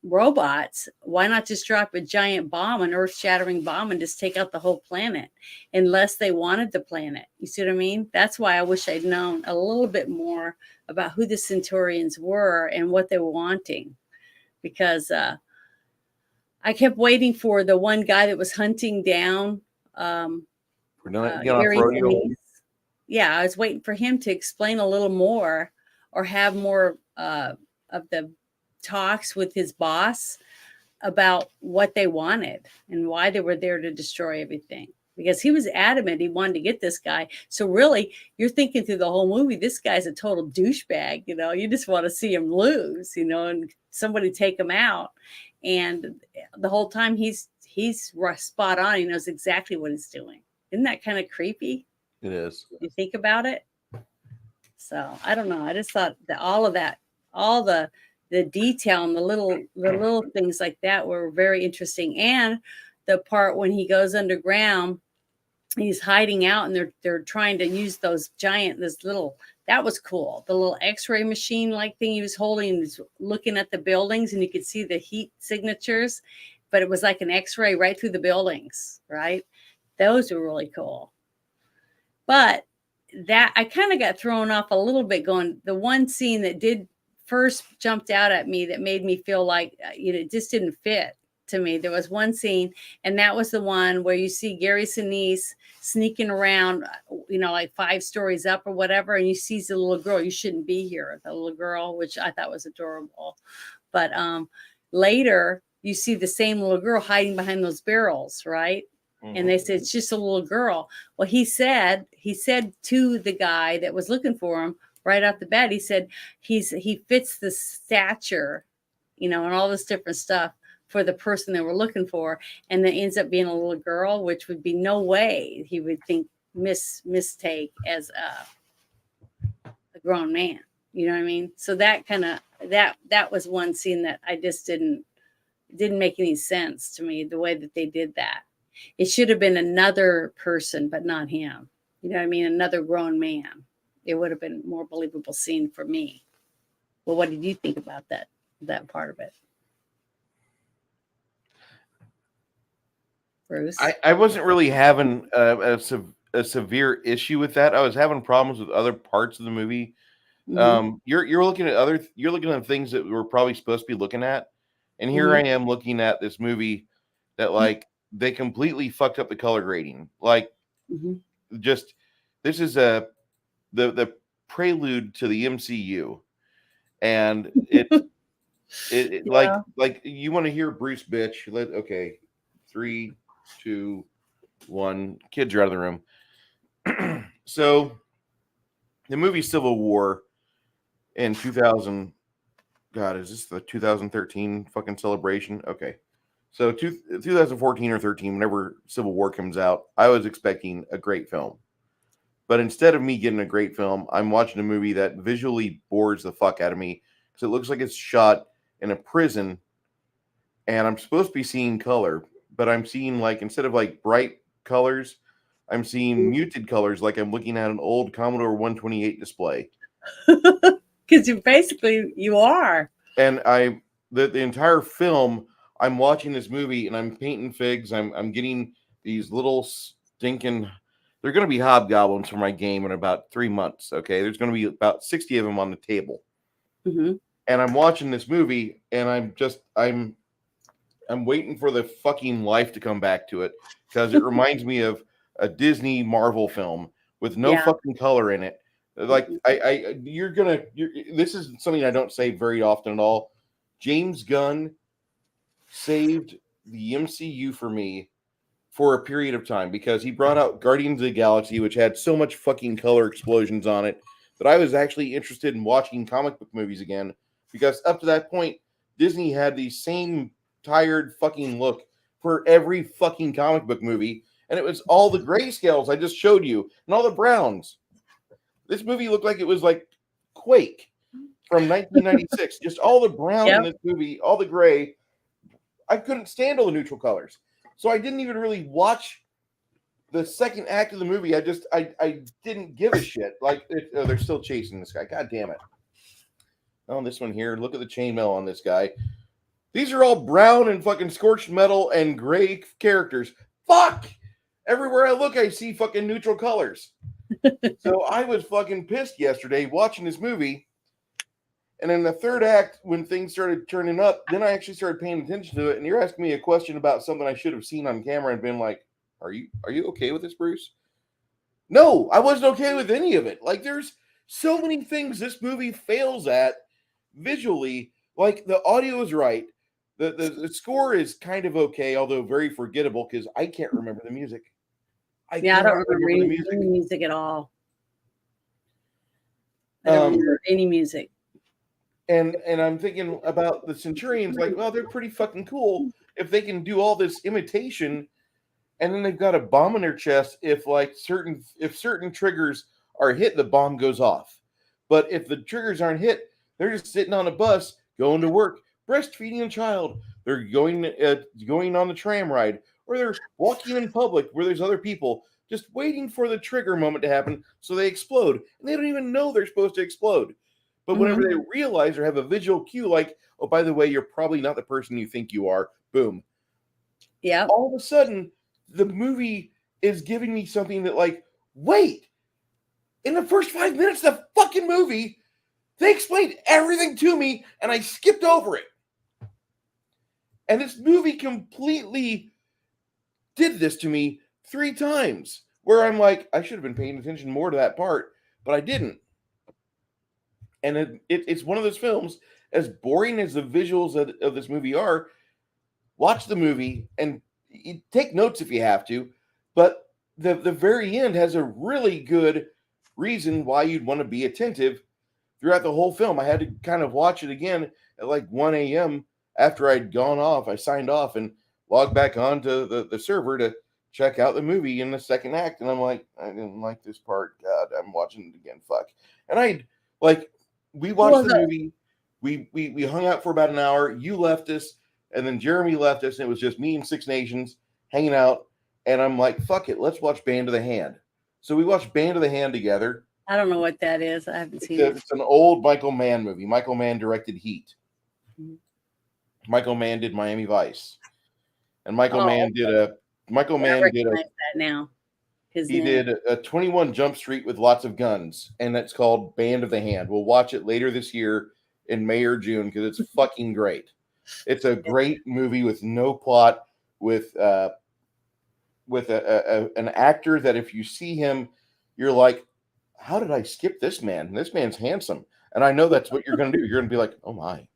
robots, why not just drop a giant bomb, an earth-shattering bomb, and just take out the whole planet, unless they wanted the planet? You see what I mean? That's why I wish I'd known a little bit more about who the Centaurians were and what they were wanting, because I kept waiting for the one guy that was hunting down Aries and Denise. Yeah, I was waiting for him to explain a little more or have more of the talks with his boss about what they wanted and why they were there to destroy everything, because he was adamant he wanted to get this guy. So really, you're thinking through the whole movie, this guy's a total douchebag, you know, you just want to see him lose, you know, and somebody take him out. And the whole time he's spot on. He knows exactly what he's doing. Isn't that kind of creepy? It is. You think about it. So I don't know. I just thought that all of that, all the detail and the little things like that were very interesting. And the part when he goes underground, he's hiding out, and they're trying to use those that was cool. The little X-ray machine like thing he was holding, and was looking at the buildings, and you could see the heat signatures, but it was like an X-ray right through the buildings, right? Those were really cool. But that I kind of got thrown off a little bit going, the one scene that did first jumped out at me that made me feel like, you know, it just didn't fit to me. There was one scene, and that was the one where you see Gary Sinise sneaking around, you know, like 5 stories up or whatever, and you see the little girl. You shouldn't be here, the little girl, which I thought was adorable. But later, you see the same little girl hiding behind those barrels, right? And they said, it's just a little girl. Well, he said to the guy that was looking for him right off the bat, he said he fits the stature, you know, and all this different stuff for the person they were looking for. And that ends up being a little girl, which would be no way he would think mistake as a grown man. You know what I mean? So that kind of that was one scene that I just didn't make any sense to me, the way that they did that. It should have been another person, but not him. You know what I mean? Another grown man. It would have been a more believable scene for me. Well, what did you think about that part of it, Bruce? I wasn't really having a severe issue with that. I was having problems with other parts of the movie. Mm-hmm. You're looking at things that we're probably supposed to be looking at, and here Mm-hmm. I am looking at this movie that, like, they completely fucked up the color grading. Like, Mm-hmm. just this is the prelude to the MCU, and it Yeah. like you want to hear Bruce bitch? Okay, 3, 2, 1. Kids are out of the room. So the movie Civil War in 2000. God, is this the 2013 fucking celebration? Okay. So 2014 or 13, whenever Civil War comes out, I was expecting a great film. But instead of me getting a great film, I'm watching a movie that visually bores the fuck out of me because it looks like it's shot in a prison, and I'm supposed to be seeing color, but I'm seeing, like, instead of like bright colors, I'm seeing muted colors, like I'm looking at an old Commodore 128 display. Because you are. And the entire film, I'm watching this movie and I'm painting figs. I'm getting these little stinking. They're going to be hobgoblins for my game in about 3 months. Okay, there's going to be about 60 of them on the table, Mm-hmm. and I'm watching this movie, and I'm waiting for the fucking life to come back to it because it reminds me of a Disney Marvel film with no Yeah. fucking color in it. Like this is something I don't say very often at all. James Gunn saved the MCU for me for a period of time because he brought out Guardians of the Galaxy, which had so much fucking color explosions on it that I was actually interested in watching comic book movies again, because up to that point, Disney had the same tired fucking look for every fucking comic book movie, and it was all the grayscales I just showed you and all the browns. This movie looked like it was like Quake from 1996. Just all the brown in this movie, all the gray. I couldn't stand all the neutral colors. So I didn't even really watch the second act of the movie. I didn't give a shit. Like, they're still chasing this guy. God damn it. Oh, this one here. Look at the chainmail on this guy. These are all brown and fucking scorched metal and gray characters. Fuck! Everywhere I look, I see fucking neutral colors. So I was fucking pissed yesterday watching this movie. And in the third act, when things started turning up, then I actually started paying attention to it. And you're asking me a question about something I should have seen on camera and been like, are you okay with this, Bruce? No, I wasn't okay with any of it. Like, there's so many things this movie fails at visually. Like, the audio is right. The score is kind of okay, although very forgettable because I can't remember the music. I don't remember any music at all. I don't remember any music. And I'm thinking about the Centurions, like, well, they're pretty fucking cool if they can do all this imitation, and then they've got a bomb in their chest. If certain triggers are hit, the bomb goes off. But if the triggers aren't hit, they're just sitting on a bus going to work, breastfeeding a child. They're going on the tram ride, or they're walking in public where there's other people, just waiting for the trigger moment to happen so they explode, and they don't even know they're supposed to explode. But whenever they realize or have a visual cue, like, oh, by the way, you're probably not the person you think you are, boom. Yeah. All of a sudden, the movie is giving me something that, like, wait, in the first 5 minutes of the fucking movie, they explained everything to me, and I skipped over it. And this movie completely did this to me 3 times, where I'm like, I should have been paying attention more to that part, but I didn't. And it's one of those films, as boring as the visuals of this movie are, watch the movie and take notes if you have to, but the very end has a really good reason why you'd want to be attentive throughout the whole film. I had to kind of watch it again at like 1 a.m. after I'd gone off. I signed off and logged back onto the server to check out the movie in the second act. And I'm like, I didn't like this part. God, I'm watching it again. Fuck. And we watched the movie. We hung out for about an hour. You left us, and then Jeremy left us, and it was just me and Six Nations hanging out. And I'm like, fuck it, let's watch Band of the Hand. So we watched Band of the Hand together. I don't know what that is. I haven't seen it. It's an old Michael Mann movie. Michael Mann directed Heat. Michael Mann did Miami Vice. And Michael Mann did that now. He did a 21 Jump Street with lots of guns, and that's called Band of the Hand. We'll watch it later this year in May or June because it's fucking great. It's a great movie with no plot, with an actor that if you see him, you're like, how did I skip this man? This man's handsome. And I know that's what you're going to do. You're going to be like, oh my.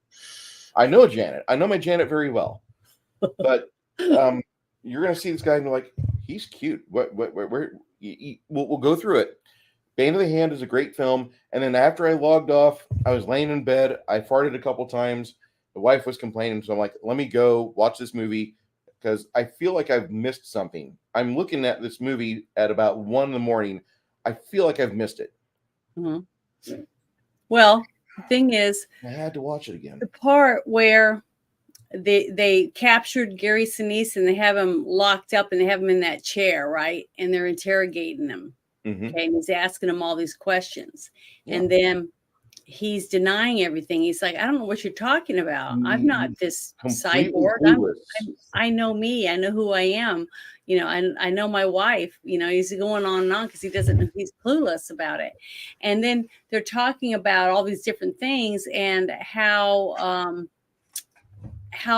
I know Janet. I know my Janet very well. But you're going to see this guy and be like, he's cute. We'll go through it. Band of the Hand is a great film. And then after I logged off, I was laying in bed. I farted a couple times. The wife was complaining, so I'm like, let me go watch this movie because I feel like I've missed something. I'm looking at this movie at about 1 in the morning. I feel like I've missed it. Mm-hmm. Well, the thing is, I had to watch it again. the part where they captured Gary Sinise and they have him locked up and they have him in that chair, right? And they're interrogating him. Mm-hmm. Okay, and he's asking him all these questions, Yeah. and then he's denying everything. He's like, I don't know what you're talking about. I'm not this cyborg. I know me. I know who I am. You know, I know my wife. You know, he's going on and on because he doesn't know, he's clueless about it. And then they're talking about all these different things and how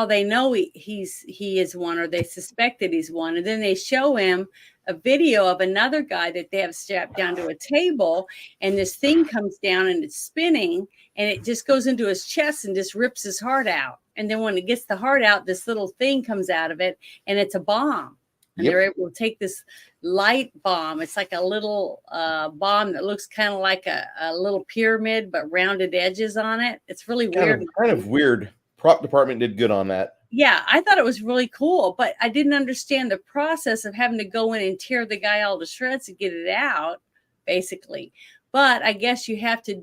they know he is one, or they suspect that he's one. And then they show him a video of another guy that they have strapped down to a table, and this thing comes down and it's spinning and it just goes into his chest and just rips his heart out. And then when it gets the heart out, this little thing comes out of it and it's a bomb. And they're able to take this light bomb. It's like a little bomb that looks kind of like a little pyramid, but rounded edges on it. It's really weird. Kind of weird. Prop department did good on that. Yeah, I thought it was really cool, but I didn't understand the process of having to go in and tear the guy all to shreds to get it out, basically. But I guess you have to,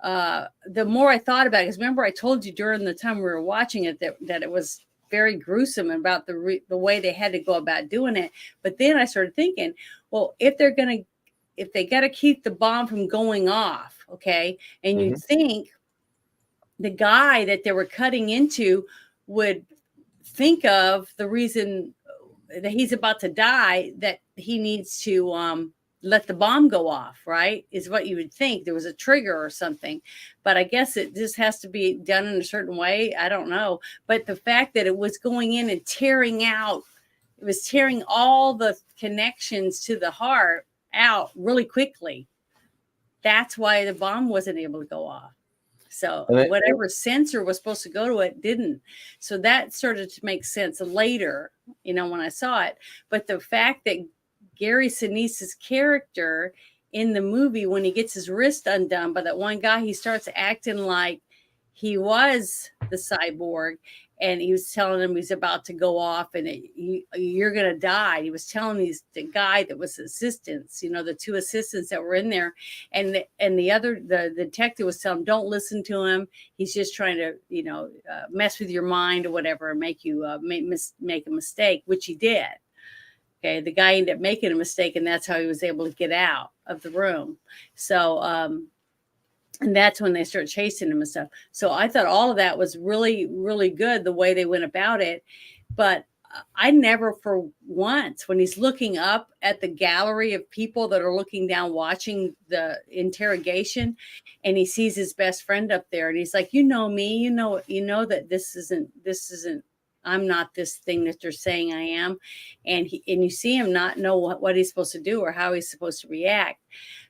the more I thought about it, because remember I told you during the time we were watching it that it was very gruesome about the way they had to go about doing it. But then I started thinking, well, if they got to keep the bomb from going off, okay, and you think the guy that they were cutting into would think of the reason that he's about to die, that he needs to let the bomb go off, right? Is what you would think. There was a trigger or something. But I guess it just has to be done in a certain way. I don't know. But the fact that it was going in and tearing out, it was tearing all the connections to the heart out really quickly. That's why the bomb wasn't able to go off. So whatever sensor was supposed to go to it didn't. So that started to make sense later, you know, when I saw it. But the fact that Gary Sinise's character in the movie, when he gets his wrist undone by that one guy, he starts acting like he was the cyborg, and he was telling him he's about to go off and you're going to die. He was telling the guy that was assistants, you know, the two assistants that were in there, and the detective was telling him, don't listen to him. He's just trying to, you know, mess with your mind or whatever, and make you make a mistake, which he did. Okay, the guy ended up making a mistake, and that's how he was able to get out of the room. So, and that's when they start chasing him and stuff. So I thought all of that was really, really good, the way they went about it. But I never for once, when he's looking up at the gallery of people that are looking down, watching the interrogation, and he sees his best friend up there, and he's like, you know me, you know that this isn't, I'm not this thing that they're saying I am. And you see him not know what he's supposed to do or how he's supposed to react.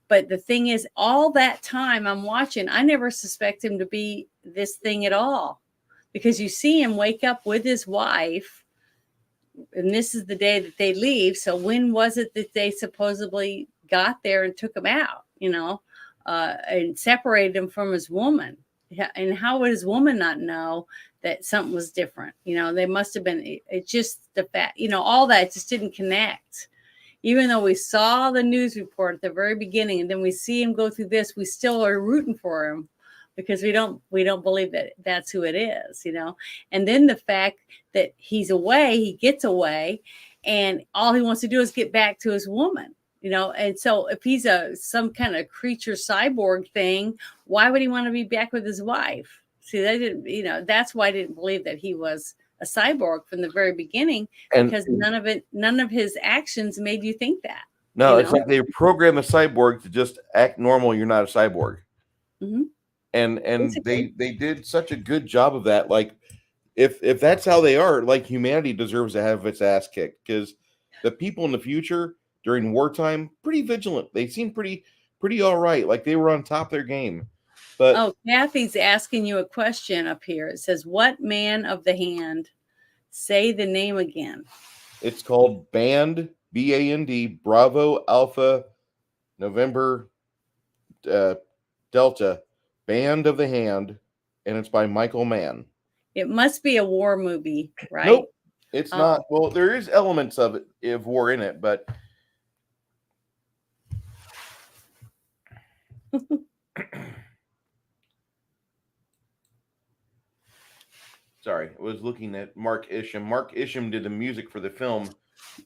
But the thing is, all that time I'm watching, I never suspect him to be this thing at all, because you see him wake up with his wife, and this is the day that they leave. So when was it that they supposedly got there and took him out, you know, and separated him from his woman? And how would his woman not know that something was different? You know, they must have been, it's just the fact, you know, all that just didn't connect. Even though we saw the news report at the very beginning, and then we see him go through this, we still are rooting for him, because we don't believe that that's who it is, you know. And then the fact that he's away, he gets away, and all he wants to do is get back to his woman, you know. And so if he's some kind of creature cyborg thing, why would he want to be back with his wife? See, they didn't, you know, that's why I didn't believe that he was a cyborg from the very beginning, because none of his actions made you think that. No, it's like they program a cyborg to just act normal. You're not a cyborg. Mm-hmm. And they did such a good job of that. Like, if that's how they are, like, humanity deserves to have its ass kicked, because the people in the future during wartime, pretty vigilant. They seem pretty all right. Like, they were on top of their game. But Kathy's asking you a question up here. It says, what man of the hand? Say the name again. It's called BAND, BAND, Bravo, Alpha, November, Delta, Band of the Hand, and it's by Michael Mann. It must be a war movie, right? Nope, it's Oh. not. Well, there is elements of it of war in it, but sorry, I was looking at Mark Isham. Mark Isham did the music for the film,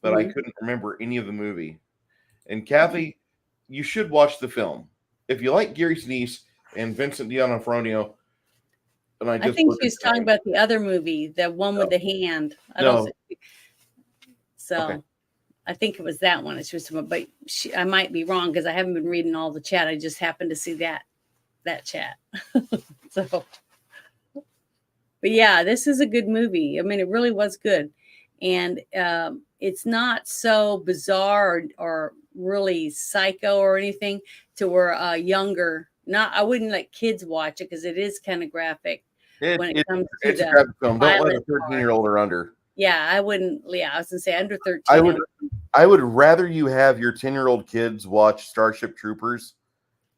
but I couldn't remember any of the movie. And Kathy, you should watch the film if you like Gary Sinise and Vincent D'Onofrio. And I think she was talking about the other movie, the one with the hand. So Okay. I think it was that one. She was talking about, but I might be wrong because I haven't been reading all the chat. I just happened to see that chat. So, but yeah, this is a good movie. I mean, it really was good, and it's not so bizarre or really psycho or anything to where younger. I wouldn't let kids watch it because it is kind of graphic. When it comes to it's a graphic film. Don't let a violent 13-year-old or under. Yeah, I wouldn't. Yeah, I was gonna say under 13. I would rather you have your 10-year-old kids watch Starship Troopers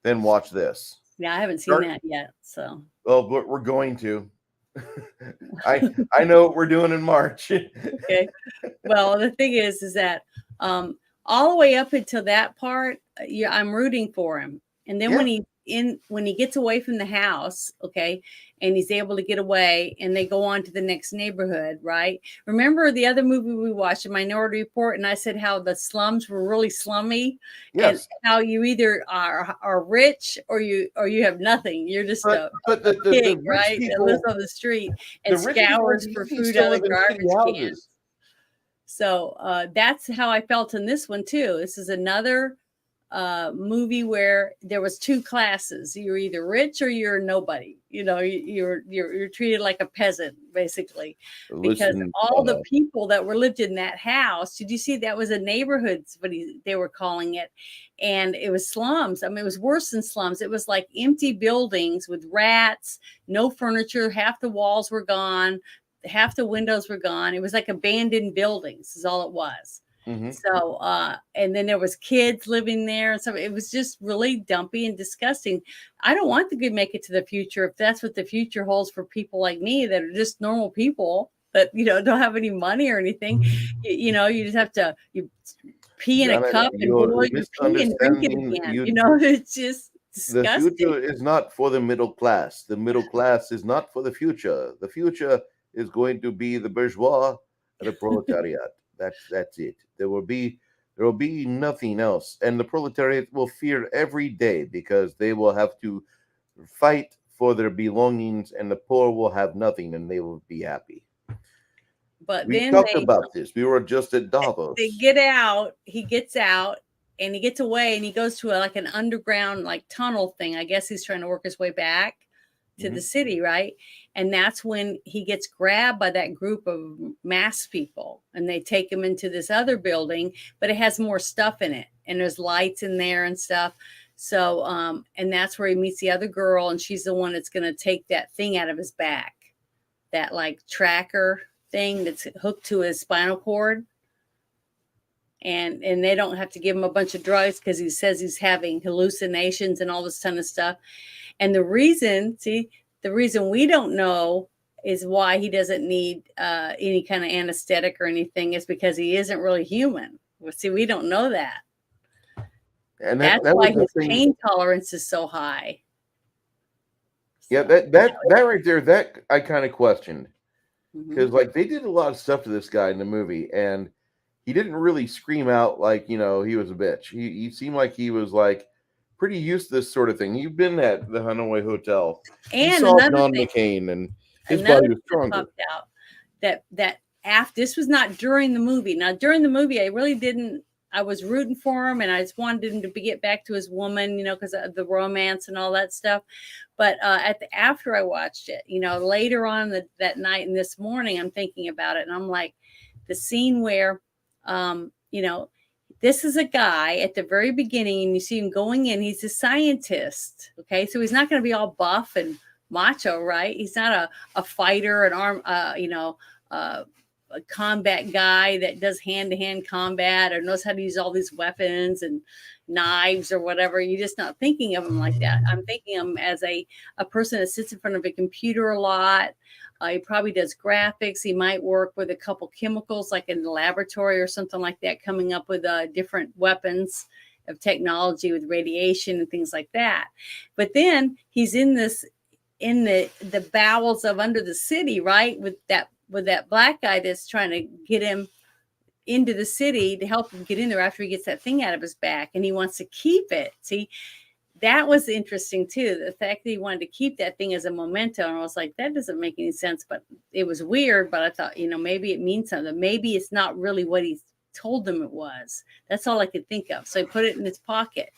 than watch this. Yeah, I haven't seen that yet. So, well, but we're going to. I know what we're doing in March. Okay. Well, the thing is that all the way up until that part, I'm rooting for him, and then when he gets away from the house, okay, and he's able to get away, and they go on to the next neighborhood, right? Remember the other movie we watched, a Minority Report, and I said how the slums were really slummy, yes, and how you either are rich or you have nothing. You're just the pig, rich right? people that lives on the street and scours for food out of the garbage cans. So that's how I felt in this one too. This is another movie where there was two classes. You're either rich or you're nobody. You know, you're treated like a peasant basically, because all the people that were lived in that house. Did you see that was a neighborhood? But they were calling it, and it was slums. I mean, it was worse than slums. It was like empty buildings with rats, no furniture. Half the walls were gone. Half the windows were gone. It was like abandoned buildings is all it was. Mm-hmm. So, and then there was kids living there. And so it was just really dumpy and disgusting. I don't want to make it to the future if that's what the future holds for people like me that are just normal people that, don't have any money or anything. You just have to pee in a cup and boil your pee and drink it again. It's just disgusting. The future is not for the middle class. The middle class is not for the future. The future is going to be the bourgeois and the proletariat. That's it. There will be nothing else, and the proletariat will fear every day because they will have to fight for their belongings, and the poor will have nothing, and they will be happy. But we then talked about this. We were just at Davos. They get out. He gets out, and he gets away, and he goes to like an underground tunnel thing. I guess he's trying to work his way back to the city, right? And that's when he gets grabbed by that group of masked people, and they take him into this other building, but it has more stuff in it, and there's lights in there and stuff. So, and that's where he meets the other girl, and she's the one that's going to take that thing out of his back, that tracker thing that's hooked to his spinal cord. And they don't have to give him a bunch of drugs because he says he's having hallucinations and all this ton of stuff. And the reason we don't know is why he doesn't need any kind of anesthetic or anything is because he isn't really human. Well, see, we don't know that. And that's why his pain tolerance is so high. Yeah, that right there, that I kind of questioned. Because they did a lot of stuff to this guy in the movie, and he didn't really scream out like, he was a bitch. He seemed like he was pretty used to this sort of thing. You've been at the Hanoi Hotel. And you saw John McCain, and his body was stronger. Out that after this was not during the movie. Now during the movie, I really didn't. I was rooting for him, and I just wanted him to get back to his woman, because of the romance and all that stuff. But after I watched it, later on that night and this morning, I'm thinking about it, and I'm like, the scene where, this is a guy at the very beginning, and you see him going in. He's a scientist, okay? So he's not going to be all buff and macho, right? He's not a fighter, an arm, a combat guy that does hand-to-hand combat or knows how to use all these weapons and knives or whatever. You're just not thinking of him like that. I'm thinking of him as a person that sits in front of a computer a lot. He probably does graphics. He might work with a couple chemicals, like in the laboratory or something like that, coming up with different weapons of technology with radiation and things like that. But then he's in the bowels of under the city, right? With that black guy that's trying to get him into the city to help him get in there after he gets that thing out of his back, and he wants to keep it. See, that was interesting too. The fact that he wanted to keep that thing as a memento. And I was like, that doesn't make any sense, but it was weird. But I thought, maybe it means something. Maybe it's not really what he told them it was. That's all I could think of. So he put it in his pocket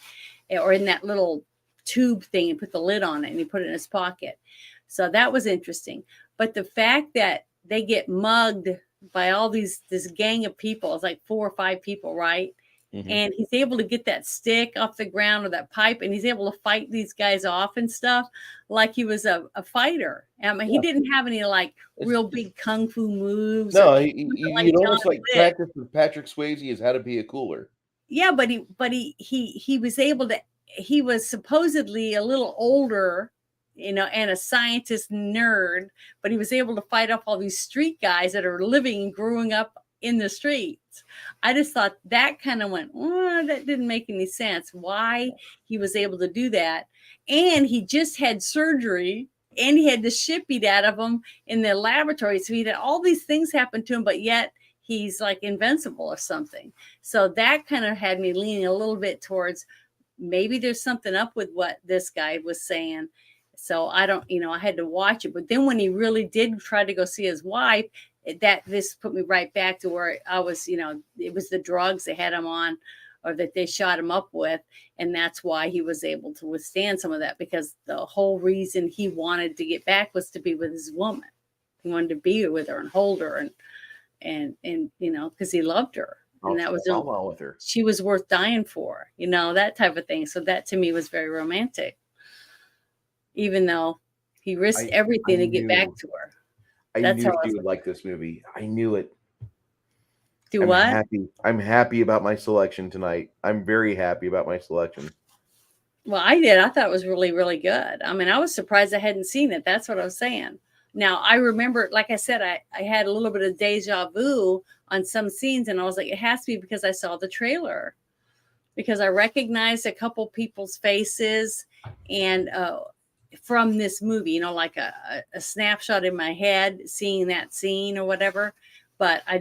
or in that little tube thing and put the lid on it, and he put it in his pocket. So that was interesting. But the fact that they get mugged by all this gang of people, it's like 4 or 5 people, right? Mm-hmm. And he's able to get that stick off the ground or that pipe, and he's able to fight these guys off and stuff like he was a fighter. I mean, he didn't have any like real big kung fu moves. No, you'd almost like practice with Patrick Swayze is how to be a cooler. Yeah, but he was able to. He was supposedly a little older, and a scientist nerd, but he was able to fight off all these street guys that are living and growing up in the streets. I just thought that kind of went, that didn't make any sense. Why he was able to do that. And he just had surgery, and he had the shit beat out of him in the laboratory. So he had all these things happen to him, but yet he's like invincible or something. So that kind of had me leaning a little bit towards maybe there's something up with what this guy was saying. So I don't, I had to watch it. But then when he really did try to go see his wife, this put me right back to where I was, it was the drugs they had him on or that they shot him up with. And that's why he was able to withstand some of that, because the whole reason he wanted to get back was to be with his woman. He wanted to be with her and hold her and because he loved her. And that was with her. She was worth dying for, that type of thing. So that to me was very romantic, even though he risked everything to get back to her. I knew you would like this movie. I knew it. I'm happy about my selection tonight. I'm very happy about my selection. Well, I did. I thought it was really, really good. I mean, I was surprised I hadn't seen it. That's what I was saying. Now, I remember, like I said, I had a little bit of deja vu on some scenes, and I was like, it has to be because I saw the trailer, because I recognized a couple people's faces and from this movie, like a snapshot in my head, seeing that scene or whatever. But I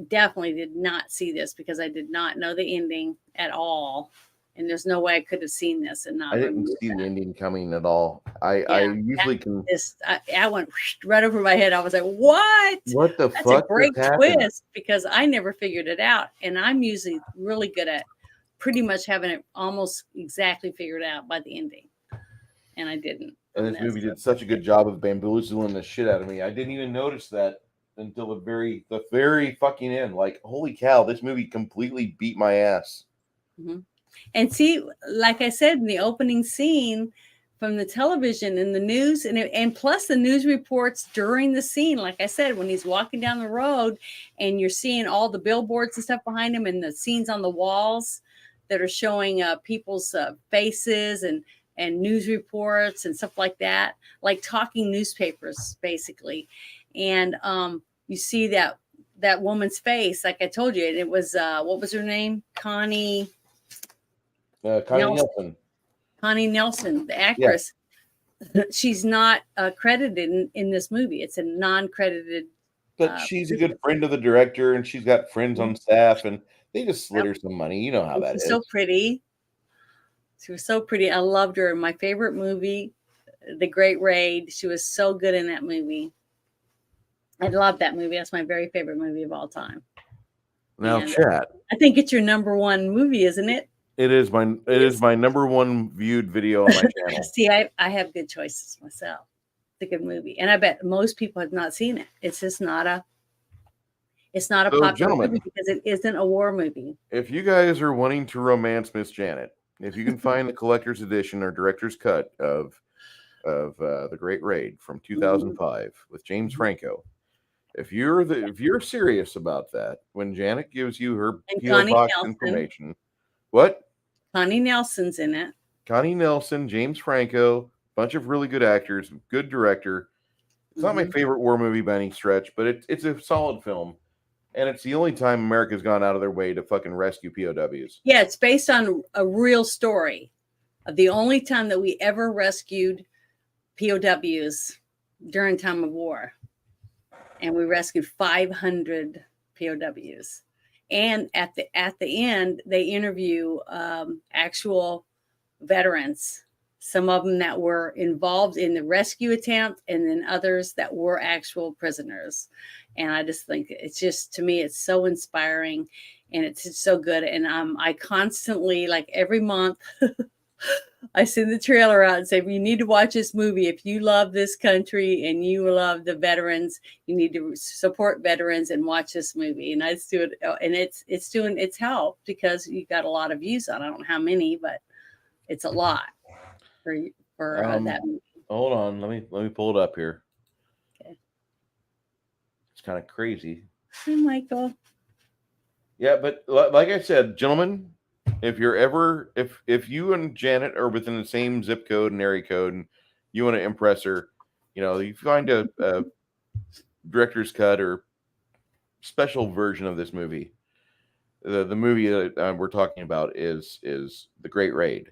definitely did not see this because I did not know the ending at all. And there's no way I could have seen this and not. I didn't see the ending coming at all. I usually can. I went right over my head. I was like, "What? What the That's fuck?" That's a great twist, because I never figured it out, and I'm usually really good at pretty much having it almost exactly figured out by the ending, and I didn't. And this movie did such a good job of bamboozling the shit out of me. I didn't even notice that until the very fucking end. Like, holy cow, this movie completely beat my ass. Mm-hmm. And see, like I said, in the opening scene from the television and the news, and plus the news reports during the scene, like I said, when he's walking down the road and you're seeing all the billboards and stuff behind him and the scenes on the walls that are showing people's faces and news reports and stuff like that, like talking newspapers, basically. And you see that woman's face, like I told you, and it was, what was her name? Connie Nelson. Connie Nelson, the actress. Yeah. She's not credited in this movie. It's a non-credited. But she's a good friend of the director, and she's got friends on staff, and they just slid her some money. You know how that is. So pretty. She was so pretty. I loved her. My favorite movie, The Great Raid. She was so good in that movie. I love that movie. That's my very favorite movie of all time. Now, chat. I think it's your number one movie, isn't it? It is my number one viewed video on my channel. See, I have good choices myself. It's a good movie, and I bet most people have not seen it. It's just not a popular movie because it isn't a war movie. If you guys are wanting to romance Miss Janet, if you can find the collector's edition or director's cut of The Great Raid from 2005 with James Franco, If you're serious about that, when Janet gives you her And PO Connie box Nelson. information, what? Connie Nelson's in it. Connie Nelson, James Franco, bunch of really good actors, good director. It's not my favorite war movie by any stretch, but it's a solid film, and it's the only time America's gone out of their way to fucking rescue POWs. Yeah, it's based on a real story of the only time that we ever rescued POWs during time of war. And we rescued 500 POWs. And at the end, they interview actual veterans, some of them that were involved in the rescue attempt, and then others that were actual prisoners. And I just think it's just, to me, it's so inspiring, and it's just so good. And I constantly, like every month, I send the trailer out and say, you need to watch this movie. If you love this country and you love the veterans, you need to support veterans and watch this movie. And I just do it, and it's doing its help because you got a lot of views on. I don't know how many, but it's a lot for that movie. Hold on, let me pull it up here. Okay. It's kind of crazy. Hi, Michael. Yeah, but like I said, gentlemen, if you're ever if you and Janet are within the same zip code and area code, and you want to impress her, you find a director's cut or special version of this movie. The movie that we're talking about is The Great Raid.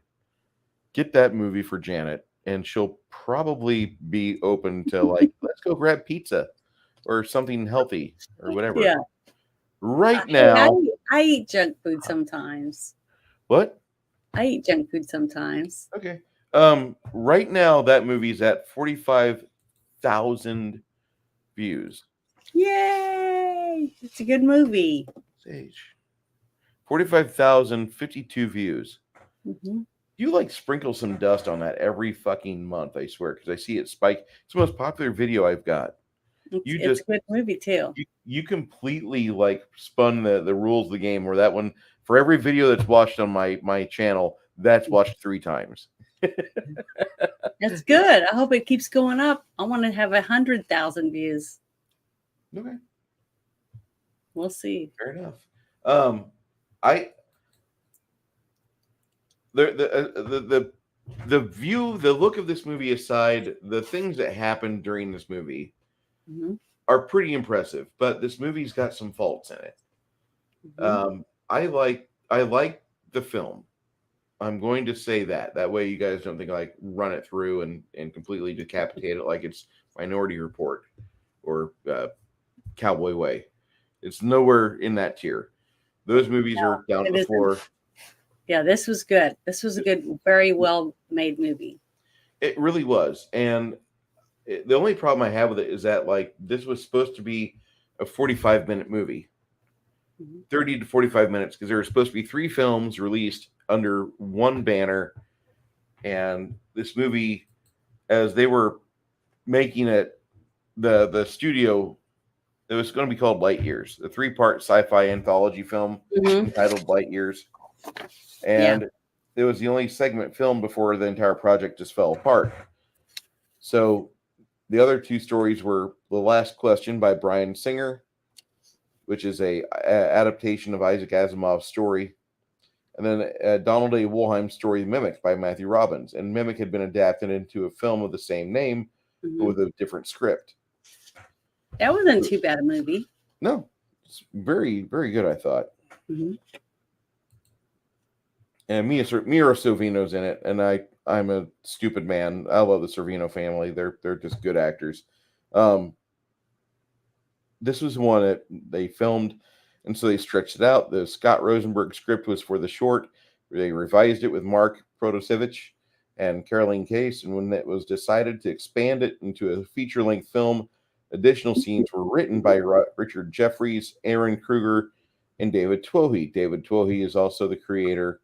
Get that movie for Janet, and she'll probably be open to like, let's go grab pizza or something healthy or whatever. Yeah. Right now, I eat junk food sometimes. What? I eat junk food sometimes. Okay. Right now that movie's at 45,000 views. Yay! It's a good movie. Sage. 45,052 views. Mm-hmm. You like sprinkle some dust on that every fucking month, I swear, because I see it spike. It's the most popular video I've got. It's a good movie too. You completely like spun the rules of the game, where that one, for every video that's watched on my channel, that's watched 3 times. That's good. I hope it keeps going up. I want to have 100,000 views. Okay. We'll see. Fair enough. The view, the look of this movie aside, the things that happened during this movie are pretty impressive. But this movie's got some faults in it. I like the film. I'm going to say that. That way you guys don't think I like run it through and completely decapitate it like it's Minority Report or Cowboy Way. It's nowhere in that tier. Those movies are down to the floor. Yeah, this was good. This was a good, very well made movie. It really was. And the only problem I have with it is that like this was supposed to be a 45-minute movie. 30 to 45 minutes, because there were supposed to be 3 films released under one banner. And this movie, as they were making it, the studio, it was going to be called Light Years, the 3-part sci-fi anthology film entitled Light Years. And it was the only segment film before the entire project just fell apart. So the other 2 stories were The Last Question by Bryan Singer, which is a adaptation of Isaac Asimov's story, and then Donald A. Wollheim's story Mimic by Matthew Robbins. And Mimic had been adapted into a film of the same name, but with a different script. That wasn't too bad a movie. No, it's very, very good, I thought. And Mira Sorvino's in it, and I'm a stupid man. I love the Sorvino family. They're just good actors. This was one that they filmed, and so they stretched it out. The Scott Rosenberg script was for the short. They revised it with Mark Protasevich and Caroline Case, and when it was decided to expand it into a feature-length film, additional scenes were written by Richard Jeffries, Aaron Kruger, and David Twohy. David Twohy is also the creator,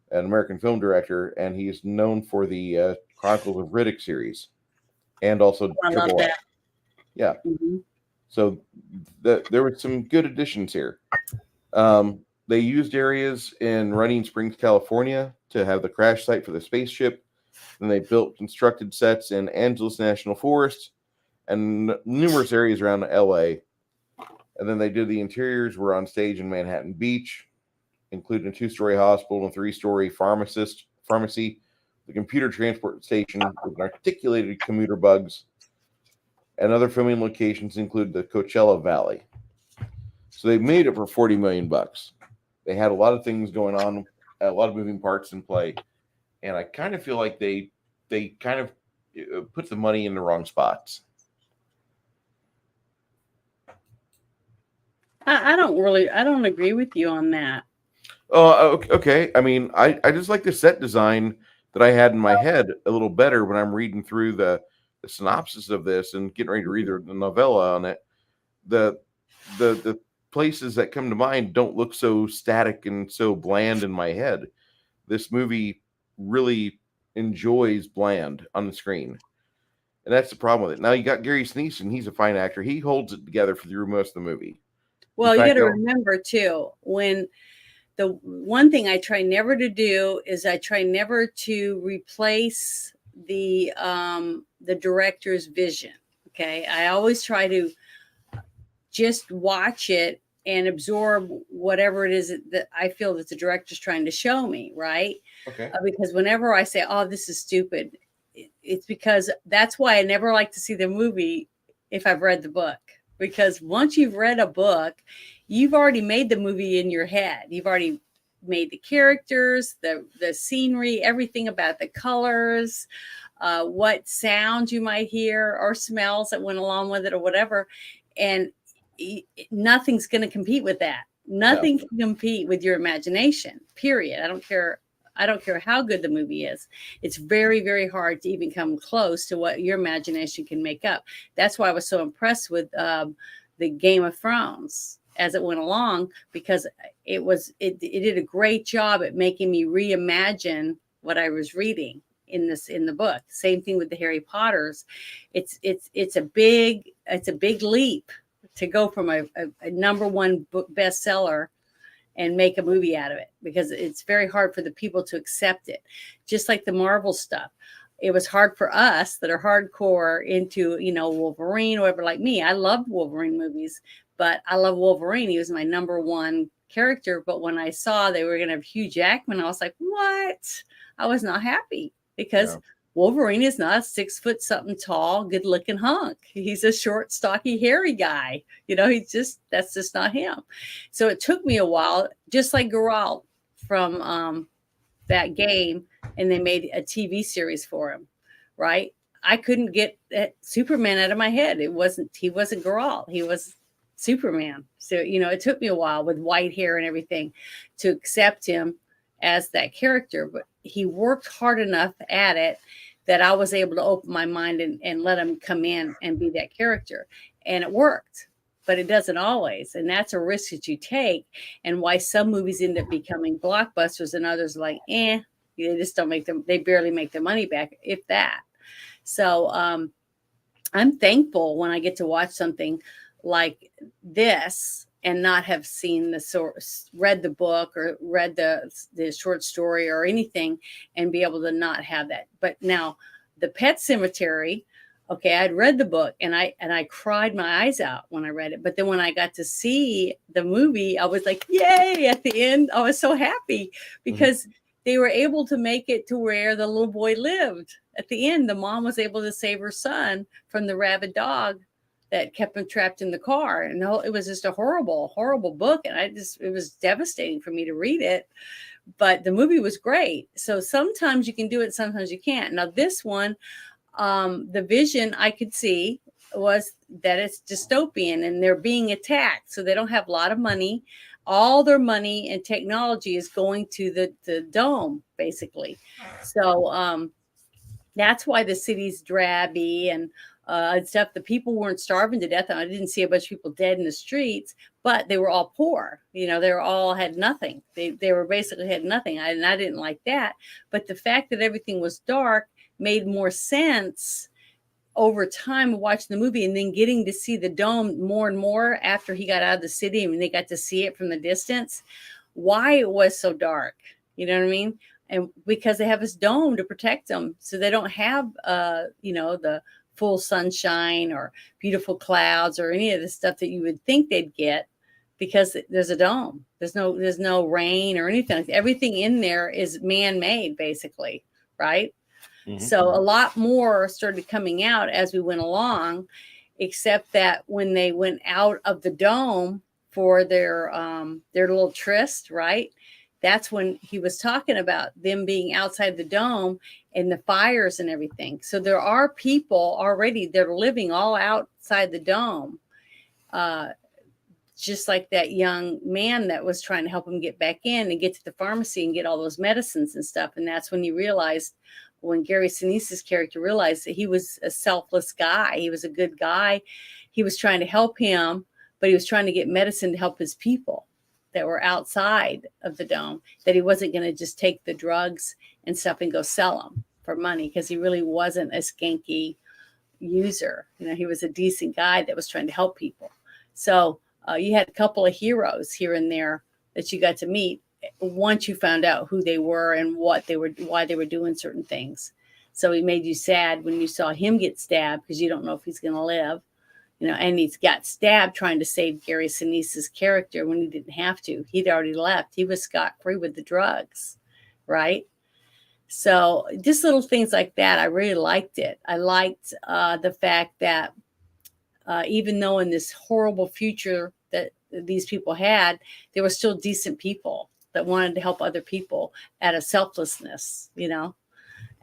an American film director, and he's known for the Chronicles of Riddick series, and also Triple X. Yeah. So there were some good additions here. They used areas in Running Springs, California to have the crash site for the spaceship. Then they constructed sets in Angeles National Forest and numerous areas around LA. And then they did the interiors were on stage in Manhattan Beach, including a 2-story hospital and a 3-story pharmacy, the computer transport station with an articulated commuter bugs, and other filming locations include the Coachella Valley. So they made it for 40 million bucks. They had a lot of things going on, a lot of moving parts in play, and I kind of feel like they kind of put the money in the wrong spots. I don't agree with you on that. Oh, okay. I mean, I just like the set design that I had in my head a little better when I'm reading through the synopsis of this and getting ready to read the novella on it. The places that come to mind don't look so static and so bland in my head. This movie really enjoys bland on the screen. And that's the problem with it. Now you got Gary Sinise, he's a fine actor. He holds it together through most of the movie. Well, you got to remember too, when the one thing I try never to do is I try never to replace the director's vision. Okay, I always try to just watch it and absorb whatever it is that I feel that the director's trying to show me, right? Okay. Because whenever I say, "Oh, this is stupid," it's because that's why I never like to see the movie if I've read the book. Because once you've read a book, you've already made the movie in your head. You've already made the characters, the scenery, everything about the colors, what sounds you might hear or smells that went along with it or whatever. And nothing's going to compete with that. Nothing can compete with your imagination, period. I don't care how good the movie is. It's very, very hard to even come close to what your imagination can make up. That's why I was so impressed with the Game of Thrones as it went along, because it did a great job at making me reimagine what I was reading in the book. Same thing with the Harry Potters. It's a big leap to go from a number one book bestseller and make a movie out of it, because it's very hard for the people to accept it. Just like the Marvel stuff. It was hard for us that are hardcore into, Wolverine or whatever, like me. I loved Wolverine movies, but I love Wolverine. He was my number one character. But when I saw they were going to have Hugh Jackman, I was like, what? I was not happy, because Wolverine is not a 6 foot something tall, good looking hunk. He's a short, stocky, hairy guy. That's just not him. So it took me a while, just like Geralt from that game, and they made a TV series for him, right? I couldn't get Superman out of my head. He wasn't Geralt. He was Superman. So, it took me a while with white hair and everything to accept him as that character, but he worked hard enough at it that I was able to open my mind and let him come in and be that character. And it worked, but it doesn't always. And that's a risk that you take, and why some movies end up becoming blockbusters and others like, they just don't make them, they barely make their money back, if that. So I'm thankful when I get to watch something like this and not have seen the source, read the book or read the short story or anything, and be able to not have that. But now the Pet Cemetery, okay, I'd read the book and I cried my eyes out when I read it. But then when I got to see the movie, I was like, yay, at the end. I was so happy because they were able to make it to where the little boy lived. At the end, the mom was able to save her son from the rabid dog that kept him trapped in the car. And it was just a horrible, horrible book. And it was devastating for me to read it. But the movie was great. So sometimes you can do it, sometimes you can't. Now this one, the vision I could see was that it's dystopian and they're being attacked. So they don't have a lot of money. All their money and technology is going to the dome, basically. So that's why the city's drabby and stuff. The people weren't starving to death. And I didn't see a bunch of people dead in the streets, but they were all poor. They were all had nothing. They were basically had nothing. And I didn't like that. But the fact that everything was dark made more sense over time watching the movie, and then getting to see the dome more and more after he got out of the city and they got to see it from the distance, why it was so dark. You know what I mean? And because they have this dome to protect them, so they don't have, the full sunshine or beautiful clouds or any of the stuff that you would think they'd get, because there's a dome. There's no rain or anything. Everything in there is man-made, basically, right? Mhm. So a lot more started coming out as we went along, except that when they went out of the dome for their little tryst, right? That's when he was talking about them being outside the dome and the fires and everything. So there are people already that are living all outside the dome. Just like that young man that was trying to help him get back in and get to the pharmacy and get all those medicines and stuff. And that's when he realized, when Gary Sinise's character realized that he was a selfless guy. He was a good guy. He was trying to help him, but he was trying to get medicine to help his people that were outside of the dome, that he wasn't going to just take the drugs and stuff and go sell them for money, because he really wasn't a skanky user. You know, he was a decent guy that was trying to help people. So you had a couple of heroes here and there that you got to meet once you found out who they were and what they were, why they were doing certain things. So it made you sad when you saw him get stabbed, because you don't know if he's going to live, you know, and he's got stabbed trying to save Gary Sinise's character when he didn't have to. He'd already left. He was scot-free with the drugs, right? So just little things like that. I really liked it. I liked the fact that even though in this horrible future that these people had, there were still decent people that wanted to help other people out of selflessness, you know,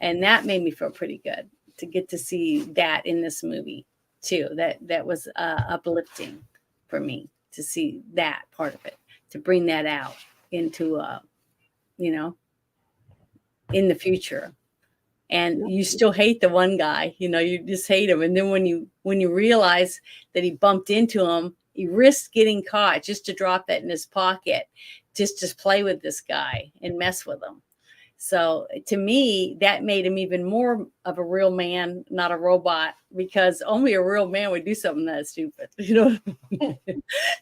and that made me feel pretty good to get to see that in this movie too. That was uplifting for me to see that part of it, to bring that out into, you know, in the future. And you still hate the one guy, you know, you just hate him. And then when you realize that he bumped into him, he risked getting caught just to drop that in his pocket, just to play with this guy and mess with him. So to me, that made him even more of a real man, not a robot, because only a real man would do something that stupid, you know.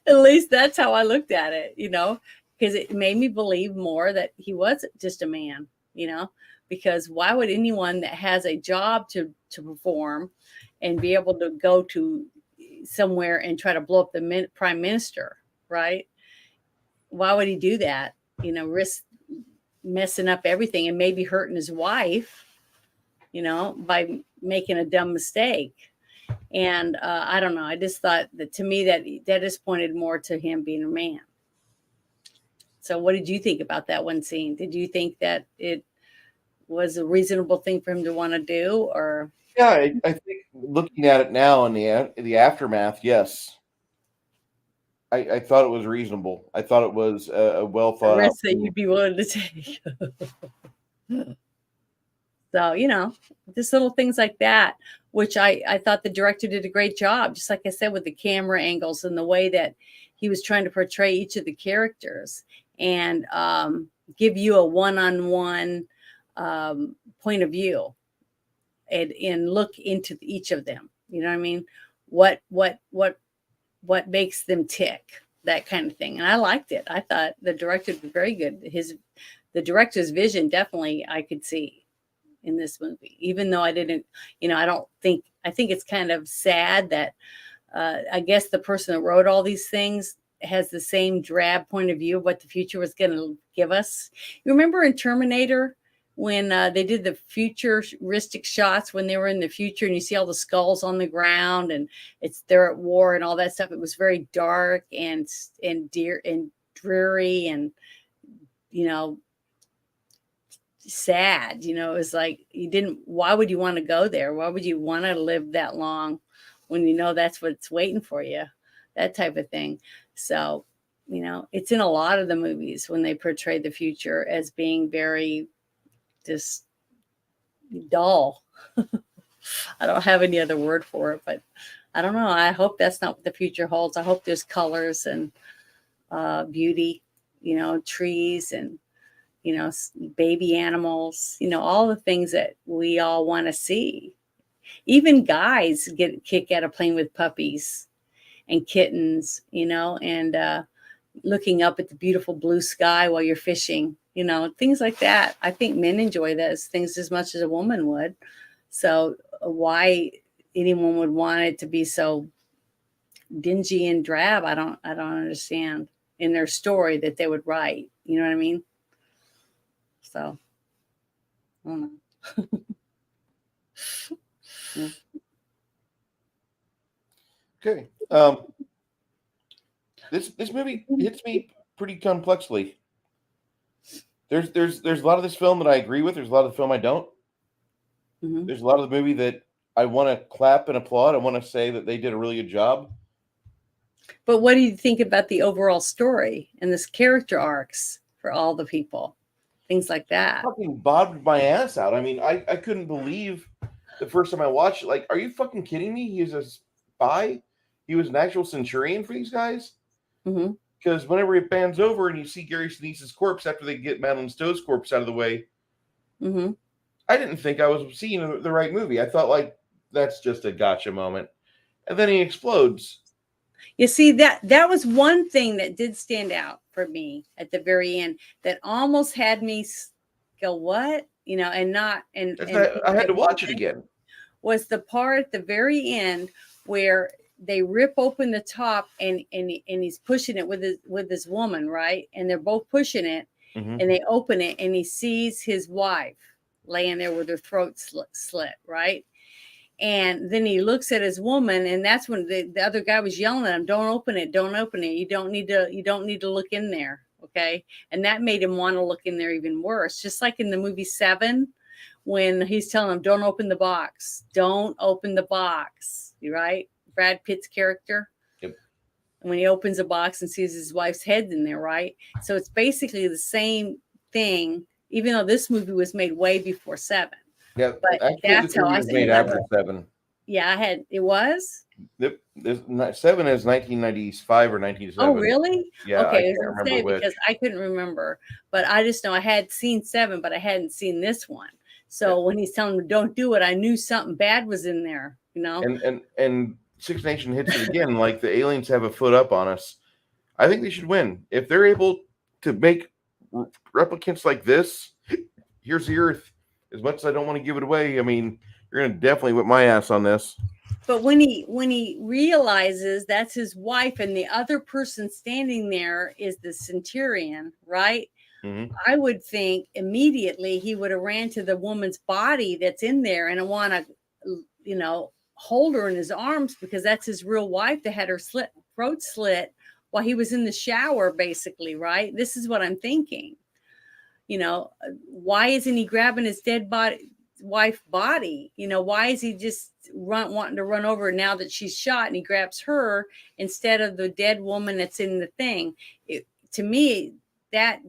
At least that's how I looked at it, you know, because it made me believe more that he was just a man, you know. Because why would anyone that has a job to perform and be able to go to somewhere and try to blow up the prime minister, right? Why would he do that? You know, risk messing up everything and maybe hurting his wife, you know, by making a dumb mistake. And I don't know. I just thought that, to me, that just pointed more to him being a man. So what did you think about that one scene? Did you think that it was a reasonable thing for him to want to do? Or Yeah, I think looking at it now in the aftermath, yes, I thought it was reasonable. I thought it was a well a thought out risk that you'd be willing to take? So, you know, just little things like that, which I thought the director did a great job, just like I said, with the camera angles and the way that he was trying to portray each of the characters and give you a one-on-one point of view and look into each of them. You know what I mean? What makes them tick, that kind of thing. And I liked it. I thought the director was very good. The director's vision, definitely I could see in this movie, even though I didn't, you know, I think it's kind of sad that I guess the person that wrote all these things has the same drab point of view of what the future was going to give us. You remember in Terminator when they did the futuristic shots when they were in the future, and you see all the skulls on the ground and they're at war and all that stuff. It was very dark and dreary and, you know, sad. You know, it was like why would you want to go there? Why would you want to live that long when you know that's what's waiting for you? That type of thing. So, you know, it's in a lot of the movies when they portray the future as being very just dull. I don't have any other word for it, but I don't know. I hope that's not what the future holds. I hope there's colors and beauty, you know, trees and, you know, baby animals, you know, all the things that we all want to see. Even guys get a kick out of playing with puppies and kittens, you know, and looking up at the beautiful blue sky while you're fishing, you know, things like that. I think men enjoy those things as much as a woman would. So why anyone would want it to be so dingy and drab. I don't understand in their story that they would write. You know what I mean? So I don't know. Yeah. Okay. This movie hits me pretty complexly. There's a lot of this film that I agree with. There's a lot of the film I don't. Mhm. There's a lot of the movie that I want to clap and applaud. I want to say that they did a really good job. But what do you think about the overall story and this character arcs for all the people? Things like that. Fucking bobbed my ass out. I mean, I couldn't believe the first time I watched it. Like, are you fucking kidding me? He was a spy. He was an actual centurion for these guys. Mm-hmm. Because whenever it pans over and you see Gary Sinise's corpse after they get Madeline Stowe's corpse out of the way, Mm-hmm. I didn't think I was seeing the right movie. I thought, like, that's just a gotcha moment. And then he explodes. You see, that was one thing that did stand out for me at the very end that almost had me go, what? You know, and not, and I had to watch it again. Was the part at the very end where they rip open the top and he's pushing it with his woman, right? And they're both pushing it, Mm-hmm. and they open it and he sees his wife laying there with her throat slit, right? And then he looks at his woman, and that's when the other guy was yelling at him, don't open it, don't open it. You don't need to look in there. Okay. And that made him want to look in there even worse. Just like in the movie 7, when he's telling him, don't open the box, don't open the box. Right? Brad Pitt's character. Yep. And when he opens the box and sees his wife's head in there, right? So it's basically the same thing, even though this movie was made way before 7. Yeah, but actually, that's how I was made after 7. Yeah, it was. Yep, 7 is 1995 or 1997. Oh, really? Yeah, okay, I can't remember which. because I couldn't remember, but I just know I had seen 7, but I hadn't seen this one. So when he's telling me don't do it, I knew something bad was in there. You know. And Six Nation hits it again. Like the aliens have a foot up on us. I think they should win if they're able to make replicants like this. Here's the Earth. As much as I don't want to give it away, I mean, you're gonna definitely whip my ass on this. But when he realizes that's his wife and the other person standing there is the centurion, right? Mm-hmm. I would think immediately he would have ran to the woman's body that's in there and want to, you know, hold her in his arms because that's his real wife that had her throat slit while he was in the shower, basically, right? This is what I'm thinking. You know, why isn't he grabbing his dead wife body? You know, why is he just wanting to run over now that she's shot and he grabs her instead of the dead woman that's in the thing? To me, that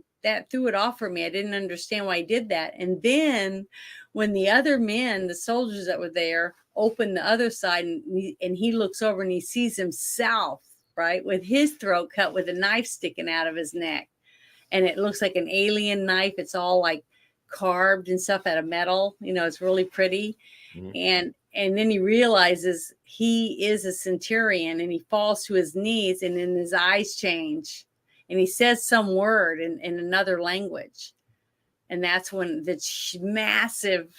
threw it off for me. I didn't understand why he did that. And then when the other men, the soldiers that were there, open the other side and he looks over and he sees himself, right, with his throat cut with a knife sticking out of his neck. And it looks like an alien knife. It's all like carved and stuff out of metal. You know, it's really pretty. Mm-hmm. And then he realizes he is a centurion and he falls to his knees and then his eyes change. And he says some word in another language. And that's when the massive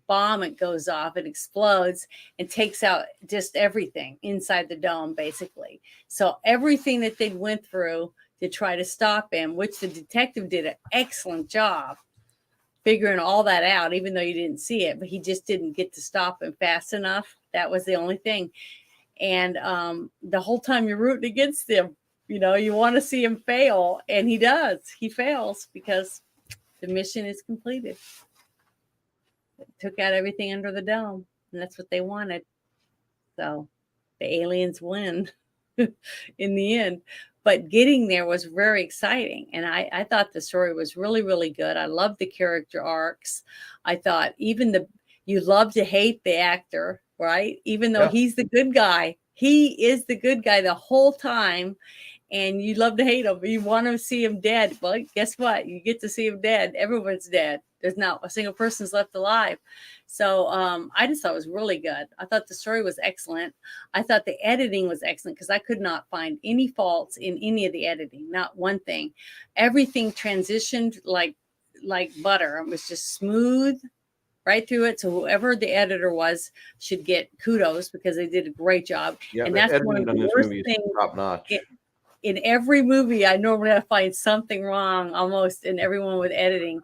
bomb, it goes off, it explodes and takes out just everything inside the dome, basically. So everything that they went through to try to stop him, which the detective did an excellent job figuring all that out, even though you didn't see it, but he just didn't get to stop him fast enough. That was the only thing. And the whole time you're rooting against him, you know, you want to see him fail, and he does. He fails because the mission is completed. It took out everything under the dome, and that's what they wanted. So the aliens win in the end. But getting there was very exciting. And I thought the story was really, really good. I loved the character arcs. I thought even you love to hate the actor, right? Even though he's the good guy. He is the good guy the whole time. And you love to hate him. You want to see him dead. Well, guess what? You get to see him dead. Everyone's dead. There's not a single person's left alive. So I just thought it was really good. I thought the story was excellent. I thought the editing was excellent because I could not find any faults in any of the editing, not one thing. Everything transitioned like butter. It was just smooth. right through it. So whoever the editor was should get kudos because they did a great job. Yeah, And the that's one editing of on the this worst movie is things. top notch. In every movie, I normally find something wrong almost in everyone with editing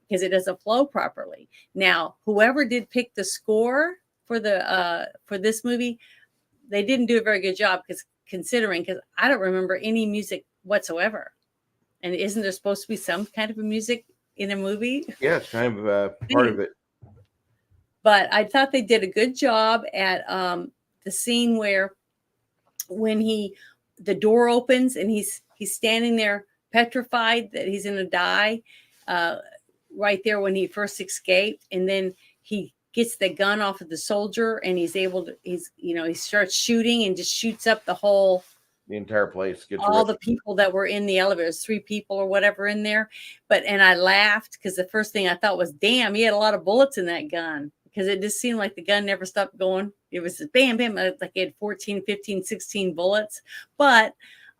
because it doesn't flow properly. Now, whoever did pick the score for this movie, they didn't do a very good job because I don't remember any music whatsoever. And isn't there supposed to be some kind of a music in a movie? Yeah, it's kind of part of it. But I thought they did a good job at the scene where when the door opens and he's standing there petrified that he's going to die right there when he first escaped, and then he gets the gun off of the soldier and he starts shooting and just shoots up the entire place gets all the people that were in the elevators, 3 people or whatever in there. And I laughed because the first thing I thought was, damn, he had a lot of bullets in that gun, because it just seemed like the gun never stopped going. It was bam, bam, like it had 14, 15, 16 bullets. But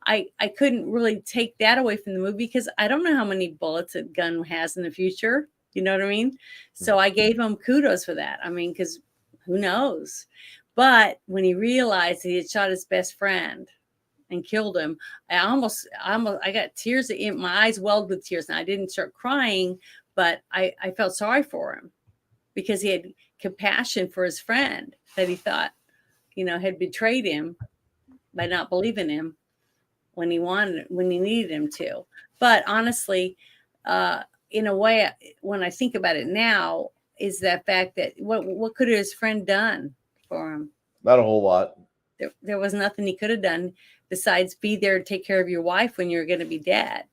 I couldn't really take that away from the movie because I don't know how many bullets a gun has in the future. You know what I mean? So I gave him kudos for that. I mean, because who knows? But when he realized he had shot his best friend and killed him, I got tears in my eyes, welled with tears. And I didn't start crying, but I felt sorry for him because he had compassion for his friend that he thought, had betrayed him by not believing him when he needed him to. But honestly, in a way, when I think about it now, is that fact that what could his friend done for him? Not a whole lot. There was nothing he could have done besides be there to take care of your wife when you're going to be dead,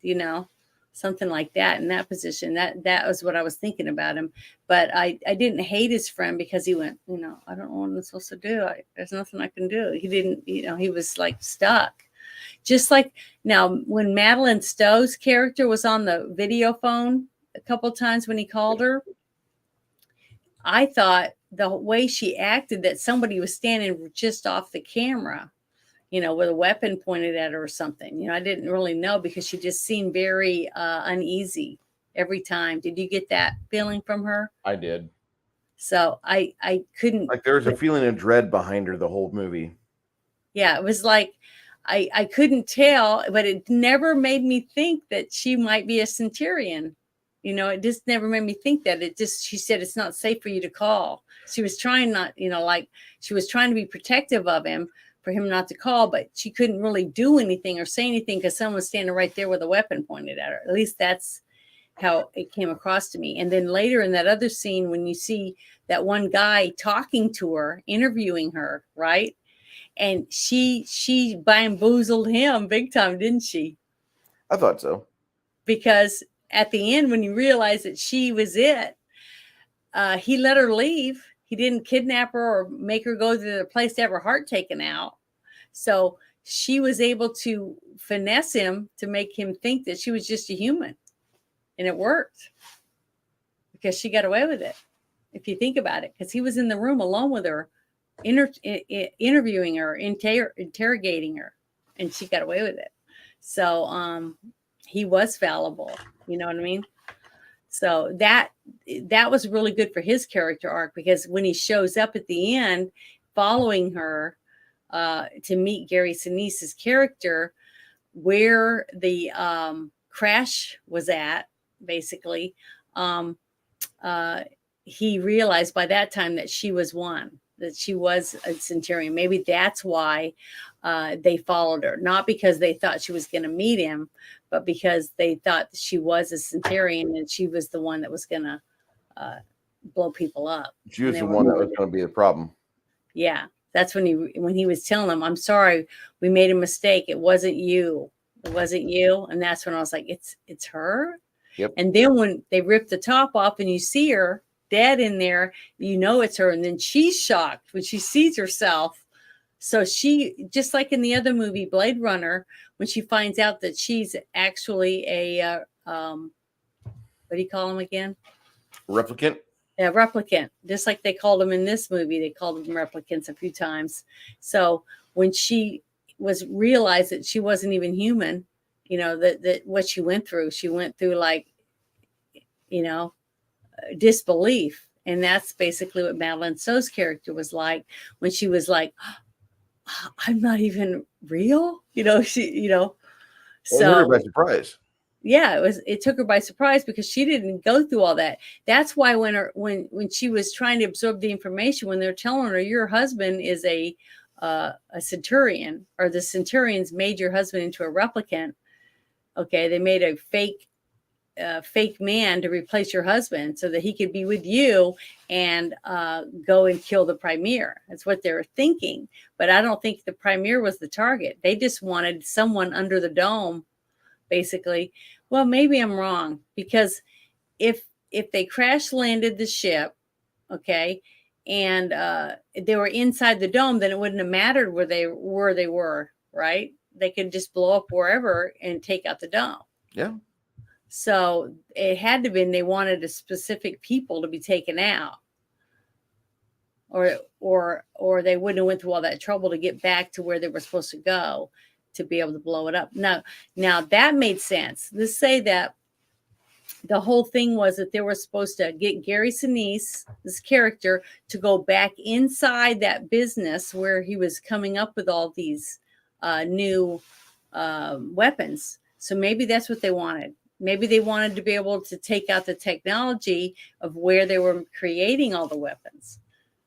something like that in that position. That was what I was thinking about him. But I didn't hate his friend because he went, I don't know what I'm supposed to do. There's nothing I can do. He didn't, he was like stuck. Just like now, when Madeline Stowe's character was on the video phone a couple times when he called her, I thought the way she acted that somebody was standing just off the camera, with a weapon pointed at her or something. I didn't really know because she just seemed very uneasy every time. Did you get that feeling from her? I did. So I couldn't. Like there was a feeling of dread behind her the whole movie. Yeah, it was like I couldn't tell, but it never made me think that she might be a centurion. It just never made me think that. She said it's not safe for you to call. She was trying she was trying to be protective of him for him not to call, but she couldn't really do anything or say anything because someone was standing right there with a weapon pointed at her. At least that's how it came across to me. And then later in that other scene, when you see that one guy talking to her, interviewing her, right? And she bamboozled him big time, didn't she? I thought so. Because at the end, when you realized that she was it, he let her leave. He didn't kidnap her or make her go to the place to have her heart taken out. So she was able to finesse him to make him think that she was just a human. And it worked because she got away with it, if you think about it, because he was in the room alone with her, interviewing her, interrogating her, and she got away with it. So he was fallible. You know what I mean? So that was really good for his character arc, because when he shows up at the end following her to meet Gary Sinise's character, where the crash was at, basically, he realized by that time that she was that she was a centurion. Maybe that's why they followed her, not because they thought she was going to meet him, but because they thought she was a centurion and she was the one that was going to blow people up. She was the one that was going to be the problem. Yeah, that's when he was telling them, "I'm sorry, we made a mistake. It wasn't you. It wasn't you." And that's when I was like, "It's her." Yep. And then when they rip the top off and you see her dead in there, it's her. And then she's shocked when she sees herself. So she, just like in the other movie, Blade Runner, when she finds out that she's actually a, what do you call them again? Replicant. Yeah, replicant. Just like they called them in this movie, they called them replicants a few times. So when she realized that she wasn't even human, that what she went through like, disbelief. And that's basically what Madeline Stowe's character was like when she was like, I'm not even real. So It took her by surprise. yeah, it took her by surprise because she didn't go through all that. That's why when she was trying to absorb the information, when they're telling her your husband is a centurion, or the centurions made your husband into a replicant. Okay, they made a fake man to replace your husband so that he could be with you and go and kill the premier. That's what they were thinking. But I don't think the premier was the target. They just wanted someone under the dome, basically. Well, maybe I'm wrong, because if they crash landed the ship, okay, and they were inside the dome, then it wouldn't have mattered where they were, right? They could just blow up wherever and take out the dome. Yeah. So it had to been they wanted a specific people to be taken out, or they wouldn't have went through all that trouble to get back to where they were supposed to go to be able to blow it up. Now that made sense. Let's say that the whole thing was that they were supposed to get Gary Sinise, this character, to go back inside that business where he was coming up with all these new weapons. So maybe that's what they wanted. Maybe they wanted to be able to take out the technology of where they were creating all the weapons.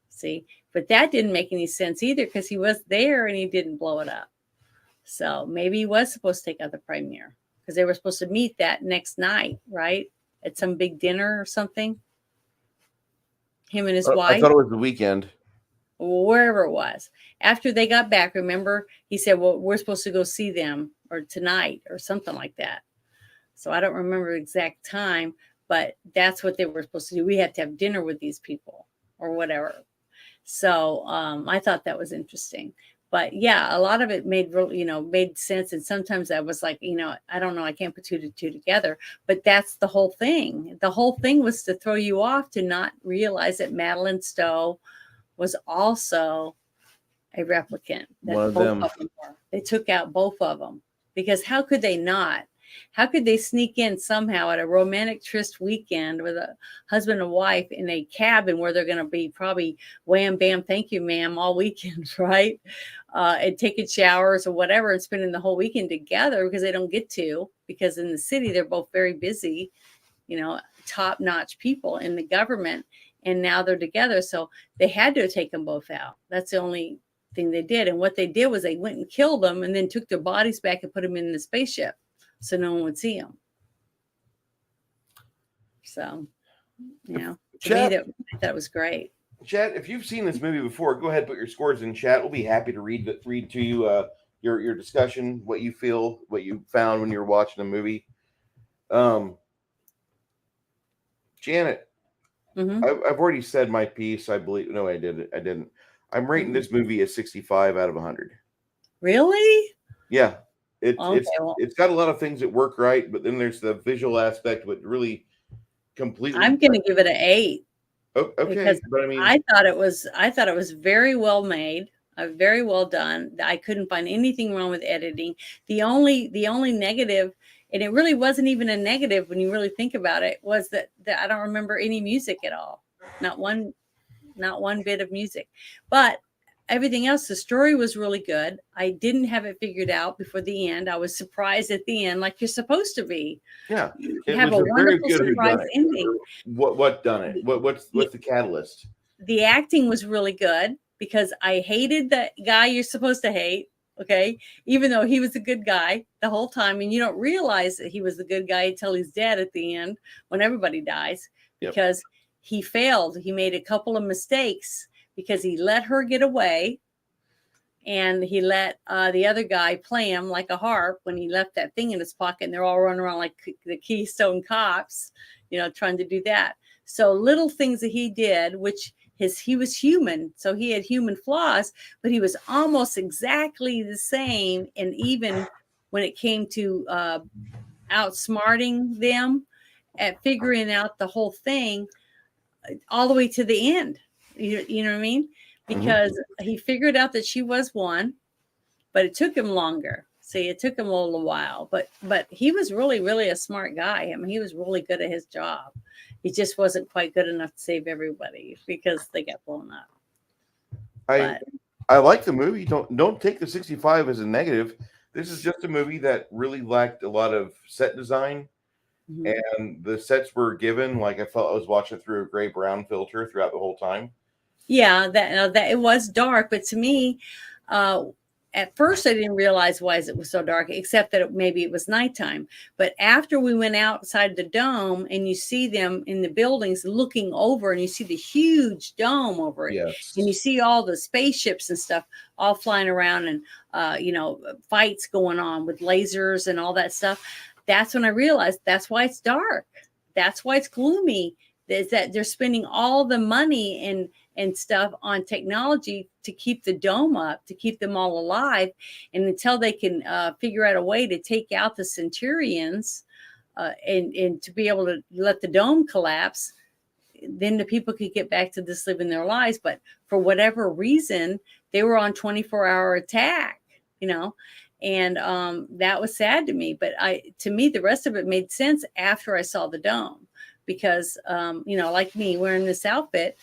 See, but that didn't make any sense either, because he was there and he didn't blow it up. So maybe he was supposed to take out the premier, because they were supposed to meet that next night, right? At some big dinner or something. Him and his wife. I thought it was the weekend. Wherever it was. After they got back, remember, he said, well, we're supposed to go see them, or tonight, or something like that. So I don't remember the exact time, but that's what they were supposed to do. We had to have dinner with these people or whatever. So I thought that was interesting. But yeah, a lot of it made sense. And sometimes I was like, I don't know, I can't put two to two together. But that's the whole thing. The whole thing was to throw you off, to not realize that Madeline Stowe was also a replicant. One of them. They took out both of them, because how could they not? How could they sneak in somehow at a romantic tryst weekend with a husband and wife in a cabin where they're going to be probably wham, bam, thank you, ma'am, all weekend, right? And taking showers or whatever and spending the whole weekend together, because they don't get to, because in the city, they're both very busy, top-notch people in the government, and now they're together. So they had to take them both out. That's the only thing they did. And what they did was they went and killed them and then took their bodies back and put them in the spaceship, so no one would see them. So, to me, that was great. Chat, if you've seen this movie before, go ahead and put your scores in chat. We'll be happy to read to you your discussion, what you feel, what you found when you were watching the movie. Janet, I've already said my piece. I believe. No, I didn't. I'm rating this movie a 65 out of 100. Really? Yeah. It's got a lot of things that work right, but then there's the visual aspect that really completely. I'm going to give it an 8. Oh, okay, because but I mean, I thought it was very well made, very well done. I couldn't find anything wrong with editing. The only negative, and it really wasn't even a negative when you really think about it, was that I don't remember any music at all. Not one bit of music. But everything else, the story was really good. I didn't have it figured out before the end. I was surprised at the end, like you're supposed to be. Yeah, you have a wonderful surprise ending. What done it? What's the catalyst? The acting was really good, because I hated the guy you're supposed to hate. Okay, even though he was a good guy the whole time, and you don't realize that he was the good guy until he's dead at the end, when everybody dies, because he failed. He made a couple of mistakes, because he let her get away, and he let the other guy play him like a harp when he left that thing in his pocket, and they're all running around like the Keystone Cops, trying to do that. So little things that he did, which he was human, so he had human flaws, but he was almost exactly the same. And even when it came to outsmarting them at figuring out the whole thing, all the way to the end. You know what I mean? Because he figured out that she was one, but it took him longer. See, it took him a little while, but he was really, really a smart guy. I mean, he was really good at his job. it just wasn't quite good enough to save everybody because they got blown up. I But I like the movie. Don't take the 65 as a negative. This is just a movie that really lacked a lot of set design, mhm. and the sets were given like I felt I was watching through a gray brown filter throughout the whole time. Yeah, that it was dark, but to me, uh, at first I didn't realize why it was so dark, except that maybe it was nighttime. But after we went outside the dome and you see them in the buildings looking over, and you see the huge dome over it, and you Yes. see all the spaceships and stuff all flying around, and fights going on with lasers and all that stuff. That's when I realized that's why it's dark. That's why it's gloomy. Is that they're spending all the money and stuff on technology to keep the dome up, to keep them all alive. And until they can figure out a way to take out the Centurions and to be able to let the dome collapse, then the people could get back to just living their lives. But for whatever reason, they were on 24-hour attack, and that was sad to me. But to me, the rest of it made sense after I saw the dome, because like me wearing this outfit,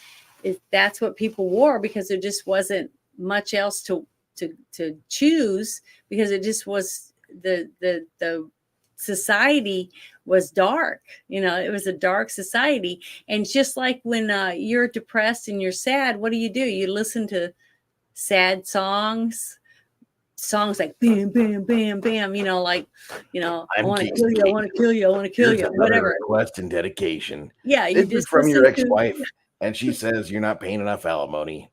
that's what people wore because there just wasn't much else to choose, because it just was the society was dark. It was a dark society. And just like when you're depressed and you're sad, what do? You listen to sad songs like bam bam bam bam, I I'm want to Casey kill you, I want to kill you, I want to kill Here's you, another whatever. request and dedication. Yeah, This you is just from your listen to, ex-wife, and she says you're not paying enough alimony.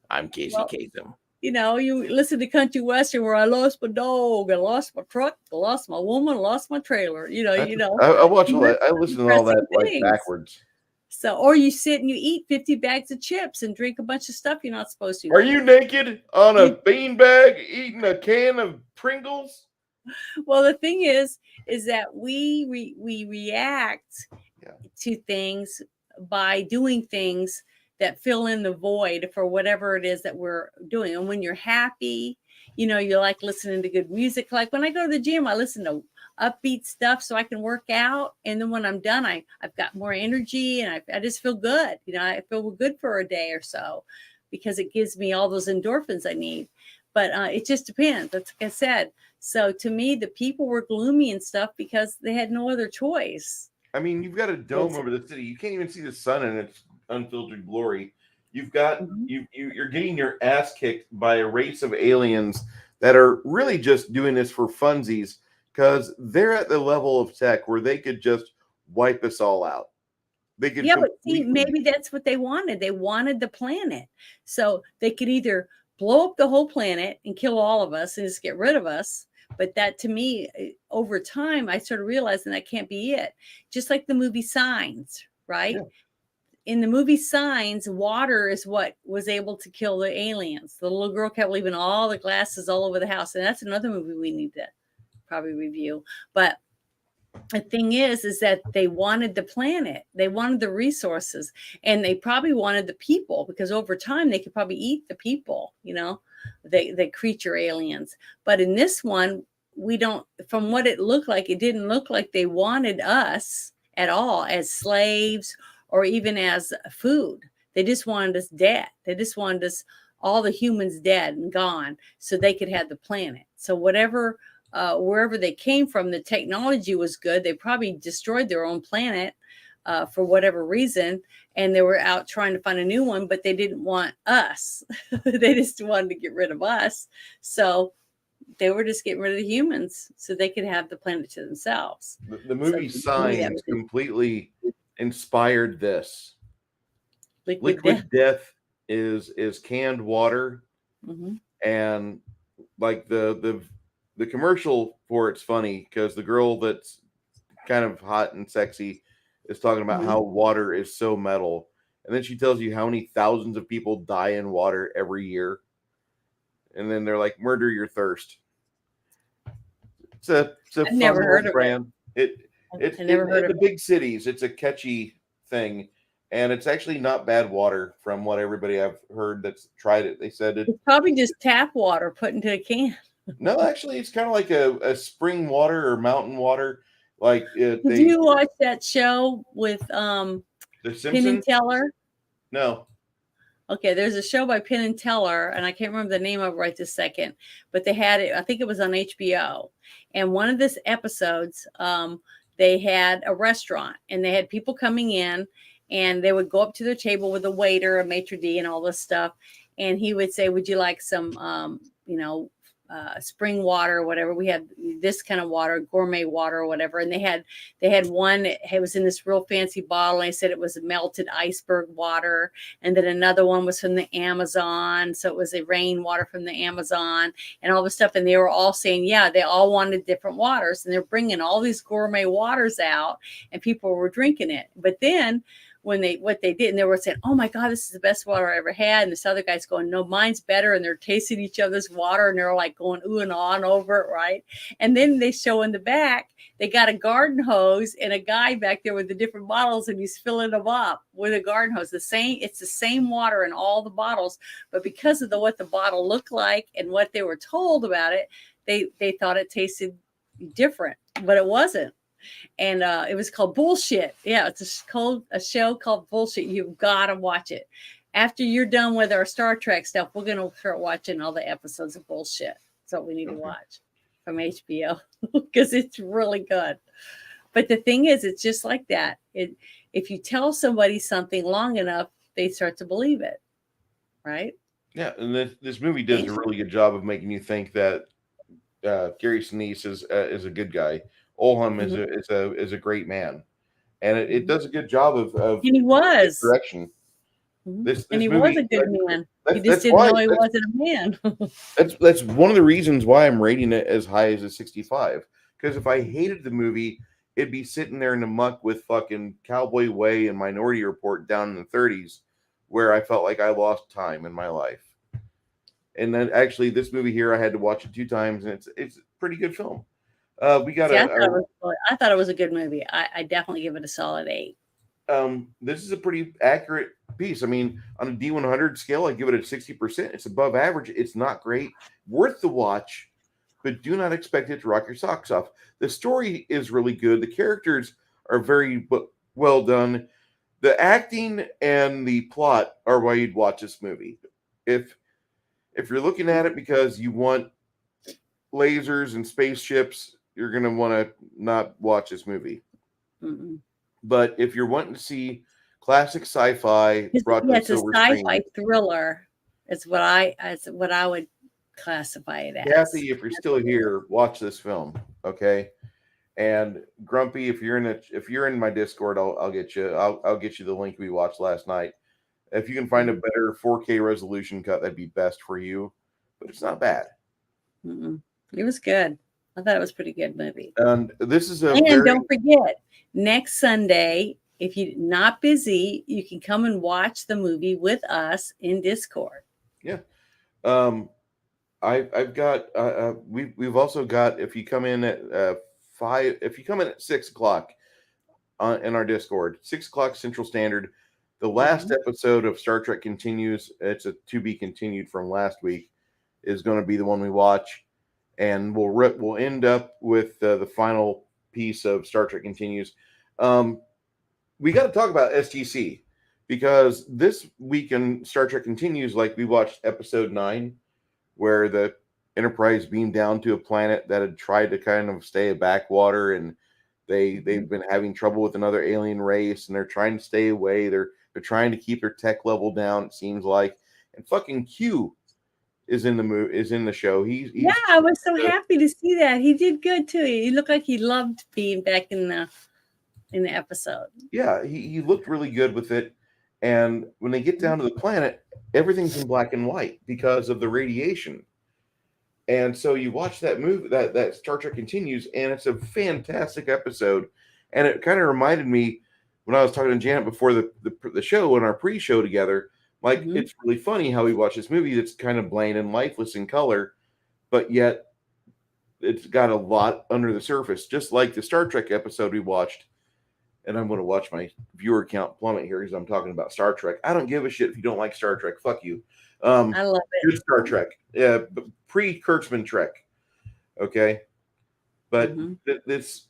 I'm Casey well, Kasem. you listen to country western where I lost my dog, I lost my truck, I lost my woman, I lost my trailer. I watch You all that. I listen to listen to all that depressing like things. backwards. So, or you sit and you eat 50 bags of chips and drink a bunch of stuff you're not supposed to. Are you naked on a You, beanbag eating a can of Pringles? well, the thing is that we react Yeah. to things by doing things that fill in the void for whatever it is that we're doing. And when you're happy, you like listening to good music. Like when I go to the gym, I listen to upbeat stuff so I can work out. And then when I'm done, I've got more energy and I just feel good. I feel good for a day or so because it gives me all those endorphins I need. But it just depends. That's like I said. So to me, the people were gloomy and stuff because they had no other choice. I mean, you've got a dome over the city. You can't even see the sun in its unfiltered glory. You've got Mhm. you're getting your ass kicked by a race of aliens that are really just doing this for funsies because they're at the level of tech where they could just wipe us all out. They could Yeah, but see, completely. maybe that's what they wanted. They wanted the planet. So they could either blow up the whole planet and kill all of us and just get rid of us. But that to me, over time, I started realizing that can't be it. Just like the movie Signs, right? Yeah. In the movie Signs, water is what was able to kill the aliens. The little girl kept leaving all the glasses all over the house. And that's another movie we need to probably review. But the thing is that they wanted the planet, they wanted the resources, and they probably wanted the people because over time they could probably eat the people, the creature aliens. But in this one, we don't, from what it looked like, it didn't look like they wanted us at all as slaves or even as food. They just wanted us dead. They just wanted us, all the humans, dead and gone so they could have the planet. So whatever, wherever they came from, the technology was good. They probably destroyed their own planet for whatever reason, and they were out trying to find a new one, but they didn't want us. They just wanted to get rid of us. So they were just getting rid of the humans so they could have the planet to themselves. The So movie to me, that Signs was completely inspired this. liquid death. Liquid death is canned water, Mm-hmm. and like the commercial for it's funny because the girl that's kind of hot and sexy is talking about Mm-hmm. how water is so metal, and then she tells you how many thousands of people die in water every year, and then they're like, "Murder your thirst." It's a I've fun never heard little of it. brand. It's I never heard in of the it. big cities. It's a catchy thing, and it's actually not bad water from what everybody I've heard that's tried it. They said it. It's probably just tap water put into a can. No, actually, it's kind of like a spring water or mountain water. Like Did they you watch that show with the Penn and Simpsons. Teller? No. Okay, there's a show by Penn and Teller, and I can't remember the name of it right this second, but they had it, I think it was on HBO. And one of these episodes, they had a restaurant and they had people coming in and they would go up to their table with a waiter, a maitre d', and all this stuff. And he would say, would you like some, spring water or whatever? We had this kind of water, gourmet water or whatever. And they had one, it was in this real fancy bottle. And they said it was melted iceberg water. And then another one was from the Amazon. So it was a rainwater from the Amazon and all this stuff. And they were all saying, yeah, they all wanted different waters. And they're bringing all these gourmet waters out and people were drinking it. But then what they did, and they were saying, oh my God, this is the best water I ever had. And this other guy's going, no, mine's better. And they're tasting each other's water and they're like going ooh and on over it, right? And then they show in the back, they got a garden hose and a guy back there with the different bottles and he's filling them up with a garden hose. It's the same water in all the bottles, but because of what the bottle looked like and what they were told about it, they thought it tasted different, but it wasn't. And it was called Bullshit. Yeah, it's a show called Bullshit. You've got to watch it. After you're done with our Star Trek stuff, we're going to start watching all the episodes of Bullshit. That's what we need to watch from HBO because it's really good. But the thing is, it's just like that. If you tell somebody something long enough, they start to believe it, right? Yeah, and this movie does a really good job of making you think that Gary Sinise is a good guy. Olham is a great man, and it does a good job of and he was direction. This and he movie, was a good man. He just that's didn't why know he wasn't a man. that's one of the reasons why I'm rating it as high as a 65. Because if I hated the movie, it'd be sitting there in the muck with fucking Cowboy Way and Minority Report down in the 30s, where I felt like I lost time in my life. And then actually, this movie here, I had to watch it 2 times, and it's a pretty good film. We got See, I thought it was a good movie. I definitely give it a solid 8. This is a pretty accurate piece. I mean, on a D100 scale, I give it a 60%. It's above average. It's not great. Worth the watch, but do not expect it to rock your socks off. The story is really good. The characters are very well done. The acting and the plot are why you'd watch this movie. If you're looking at it because you want lasers and spaceships, you're going to want to not watch this movie. Mm-mm. But if you're wanting to see classic sci-fi brought to it's a sci-fi screen, thriller. It's what I would classify it as. Kathy, if you're still here, watch this film, okay? And Grumpy, if you're in my Discord, I'll get you. I'll get you the link we watched last night. If you can find a better 4K resolution cut, that'd be best for you. But it's not bad. Mm-mm. It was good. I thought it was a pretty good movie. And this is don't forget, next Sunday, if you're not busy, you can come and watch the movie with us in Discord. Yeah. I've got we've also got, if you come in at 5, if you come in at 6:00 in our Discord, 6:00 Central Standard, the last episode of Star Trek Continues, it's a to be continued from last week, is going to be the one we watch, and we'll end up with the final piece of Star Trek Continues. We got to talk about STC, because this week in Star Trek Continues, like, we watched episode 9, where the Enterprise beamed down to a planet that had tried to kind of stay a backwater, and they've been having trouble with another alien race, and they're trying to stay away. They're trying to keep their tech level down, it seems like. And fucking Q is in the show. He's I was so happy to see that. He did good too. He looked like he loved being back in the episode. Yeah, he looked really good with it. And when they get down to the planet, everything's in black and white because of the radiation. And so you watch that movie, that Star Trek Continues, and it's a fantastic episode. And it kind of reminded me, when I was talking to Janet before the show, in our pre-show together, like, it's really funny how we watch this movie that's kind of bland and lifeless in color, but yet it's got a lot under the surface, just like the Star Trek episode we watched. And I'm going to watch my viewer count plummet here because I'm talking about Star Trek. I don't give a shit if you don't like Star Trek. Fuck you. I love it. Good Star Trek. Pre-Kurtzman Trek. Okay. But Mm-hmm. this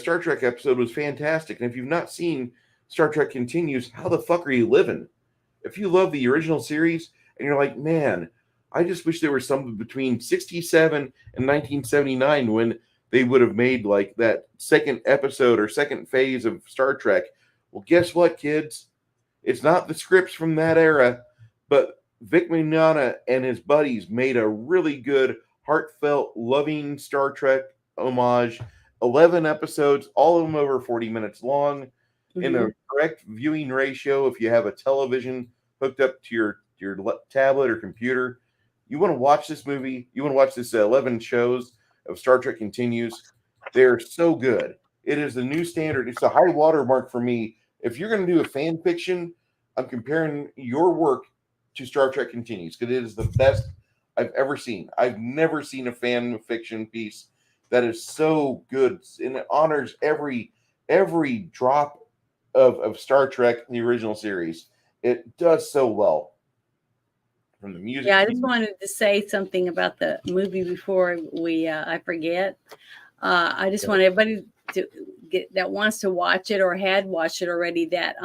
Star Trek episode was fantastic. And if you've not seen Star Trek Continues, how the fuck are you living? If you love the original series and you're like, man, I just wish there was something between 67 and 1979 when they would have made like that second episode or second phase of Star Trek. Well, guess what, kids? It's not the scripts from that era, but Vic Mignogna and his buddies made a really good, heartfelt, loving Star Trek homage. 11 episodes, all of them over 40 minutes long, in Mm-hmm. a correct viewing ratio. If you have a television hooked up to your tablet or computer, you want to watch this movie, you want to watch this 11 shows of Star Trek Continues. They're so good. It is the new standard. It's a high watermark for me. If you're going to do a fan fiction, I'm comparing your work to Star Trek Continues because it is the best I've ever seen. I've never seen a fan fiction piece that is so good, and it honors every drop of Star Trek, the original series. It does so well. From the music. Yeah, I just wanted to say something about the movie before we I forget. I just want everybody to get that wants to watch it or had watched it already. That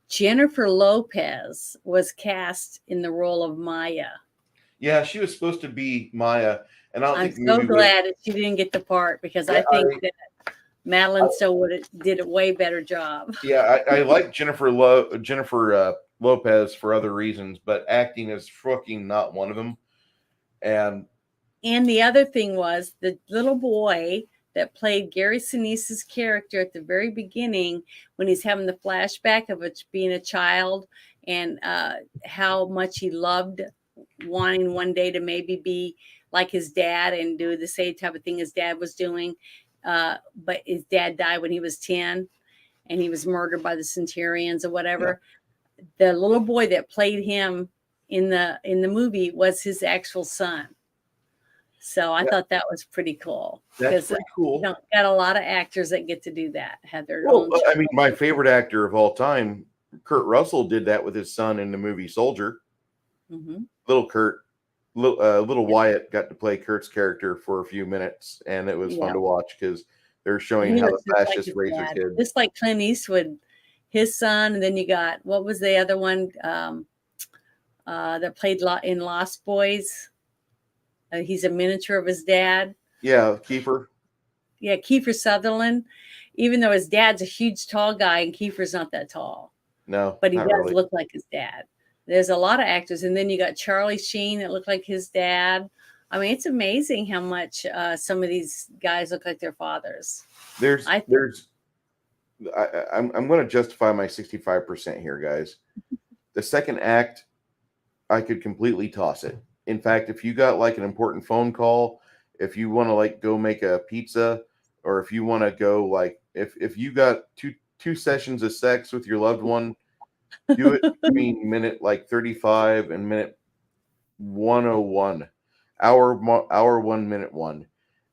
Jennifer Lopez was cast in the role of Maya. Yeah, she was supposed to be Maya, and I don't I'm think the so movie glad that she didn't get the part because I think that Madeline Stowe did a way better job. Yeah, I like Jennifer Lopez for other reasons, but acting is fucking not one of them. And the other thing was the little boy that played Gary Sinise's character at the very beginning when he's having the flashback of it being a child and how much he loved wanting one day to maybe be like his dad and do the same type of thing his dad was doing. But his dad died when he was 10 and he was murdered by the Centurions or whatever. Yeah. The little boy that played him in the movie was his actual son. So I thought that was pretty cool. That's pretty cool. You know, got a lot of actors that get to do that, have their own. I mean, my favorite actor of all time, Kurt Russell, did that with his son in the movie Soldier. Mm-hmm. Little Wyatt got to play Kurt's character for a few minutes, and it was fun to watch because they're showing how the fascists raise their kids. Just like Clint Eastwood, his son, and then you got, what was the other one that played in Lost Boys? He's a miniature of his dad. Yeah, Kiefer. Yeah, Kiefer Sutherland. Even though his dad's a huge, tall guy, and Kiefer's not that tall. No, but he does look like his dad. There's a lot of actors, and then you got Charlie Sheen that looked like his dad. I mean, it's amazing how much some of these guys look like their fathers. I'm going to justify my 65% here, guys. The second act, I could completely toss it. In fact, if you got like an important phone call, if you want to like go make a pizza, or if you want to go like if you got two sessions of sex with your loved one, do it between minute like 35 and minute 101, hour 1 minute 1,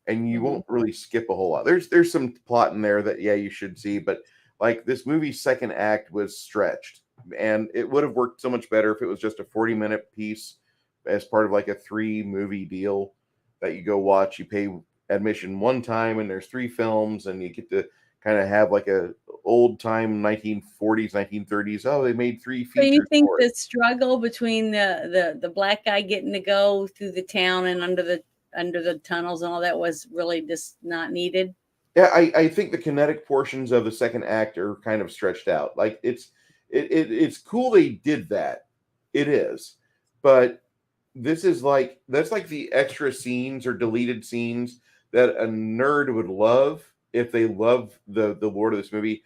and you won't really skip a whole lot. There's some plot in there that you should see, but like this movie's second act was stretched, and it would have worked so much better if it was just a 40-minute piece as part of like a 3-movie deal that you go watch. You pay admission one time, and there's 3 films, and you get to kind of have like a old time 1940s, 1930s. Oh, they made 3 features. So you think the struggle between the black guy getting to go through the town and under the tunnels and all that was really just not needed? Yeah, I think the kinetic portions of the second act are kind of stretched out. Like it's cool they did that. It is, but this is like that's like the extra scenes or deleted scenes that a nerd would love if they love the lore of this movie.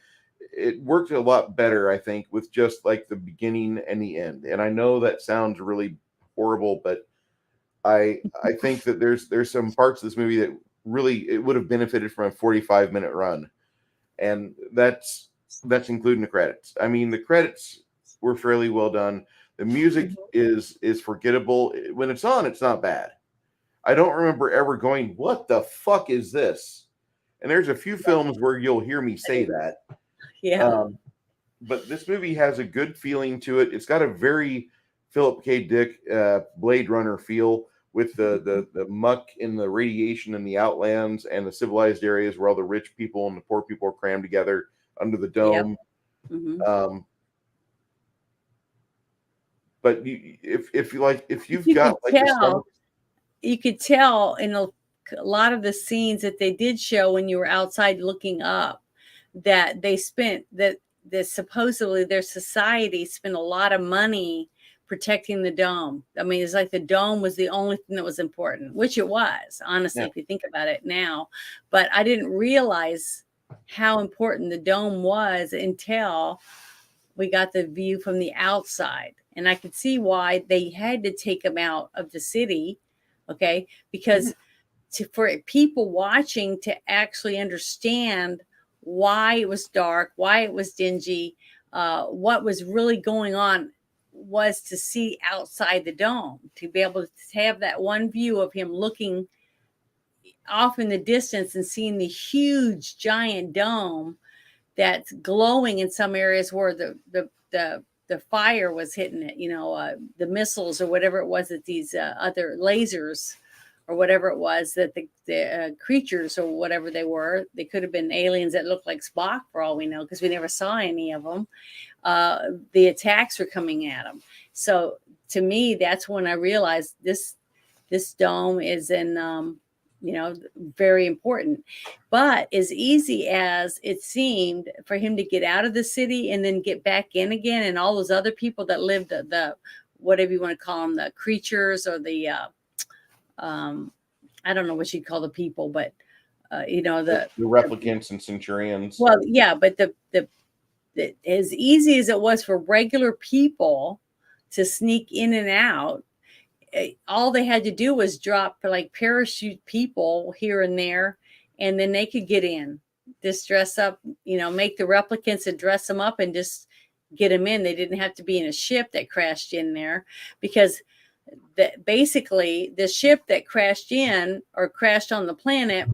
It worked a lot better, I think, with just like the beginning and the end. And I know that sounds really horrible, but I think that there's some parts of this movie that really it would have benefited from a 45-minute run, and that's including the credits. I mean, the credits were fairly well done. The music is forgettable. When it's on, it's not bad. I don't remember ever going, "What the fuck is this?" And there's a few films where you'll hear me say that. Yeah. But this movie has a good feeling to it. It's got a very Philip K. Dick Blade Runner feel, with the muck in the radiation in the outlands and the civilized areas where all the rich people and the poor people are crammed together under the Yep. dome. Mhm. But if you've You could got like the sun, tell. You could tell in a lot of the scenes that they did show when you were outside looking up that they spent that supposedly their society spent a lot of money protecting the dome. I mean, it's like the dome was the only thing that was important, which it was, honestly, yeah, if you think about it now. But I didn't realize how important the dome was until we got the view from the outside. And I could see why they had to take them out of the city, okay? Because for people watching to actually understand why it was dark, why it was dingy, what was really going on was to see outside the dome, to be able to have that one view of him looking off in the distance and seeing the huge giant dome that's glowing in some areas where the fire was hitting it, the missiles or whatever it was that these other lasers or whatever it was that the creatures or whatever they could have been aliens that looked like Spock for all we know, because we never saw any of them. The attacks were coming at them. So to me, that's when I realized this dome is very important. But as easy as it seemed for him to get out of the city and then get back in again, and all those other people that lived, the whatever you want to call them, the creatures or the I don't know what you'd call the people, but the replicants and centurions. well, yeah, but the as easy as it was for regular people to sneak in and out, all they had to do was drop like parachute people here and there, and then they could get in, just dress up, make the replicants and dress them up and just get them in. They didn't have to be in a ship that crashed in there, because basically the ship that crashed in or crashed on the planet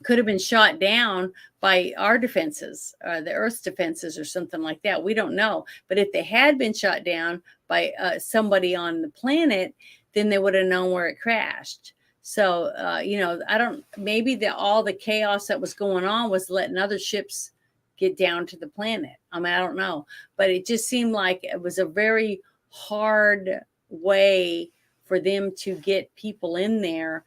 could have been shot down by our defenses, the Earth's defenses, or something like that. We don't know. But if they had been shot down by somebody on the planet, then they would have known where it crashed. So, I don't, maybe all the chaos that was going on was letting other ships get down to the planet. I mean, I don't know. But it just seemed like it was a very hard way for them to get people in there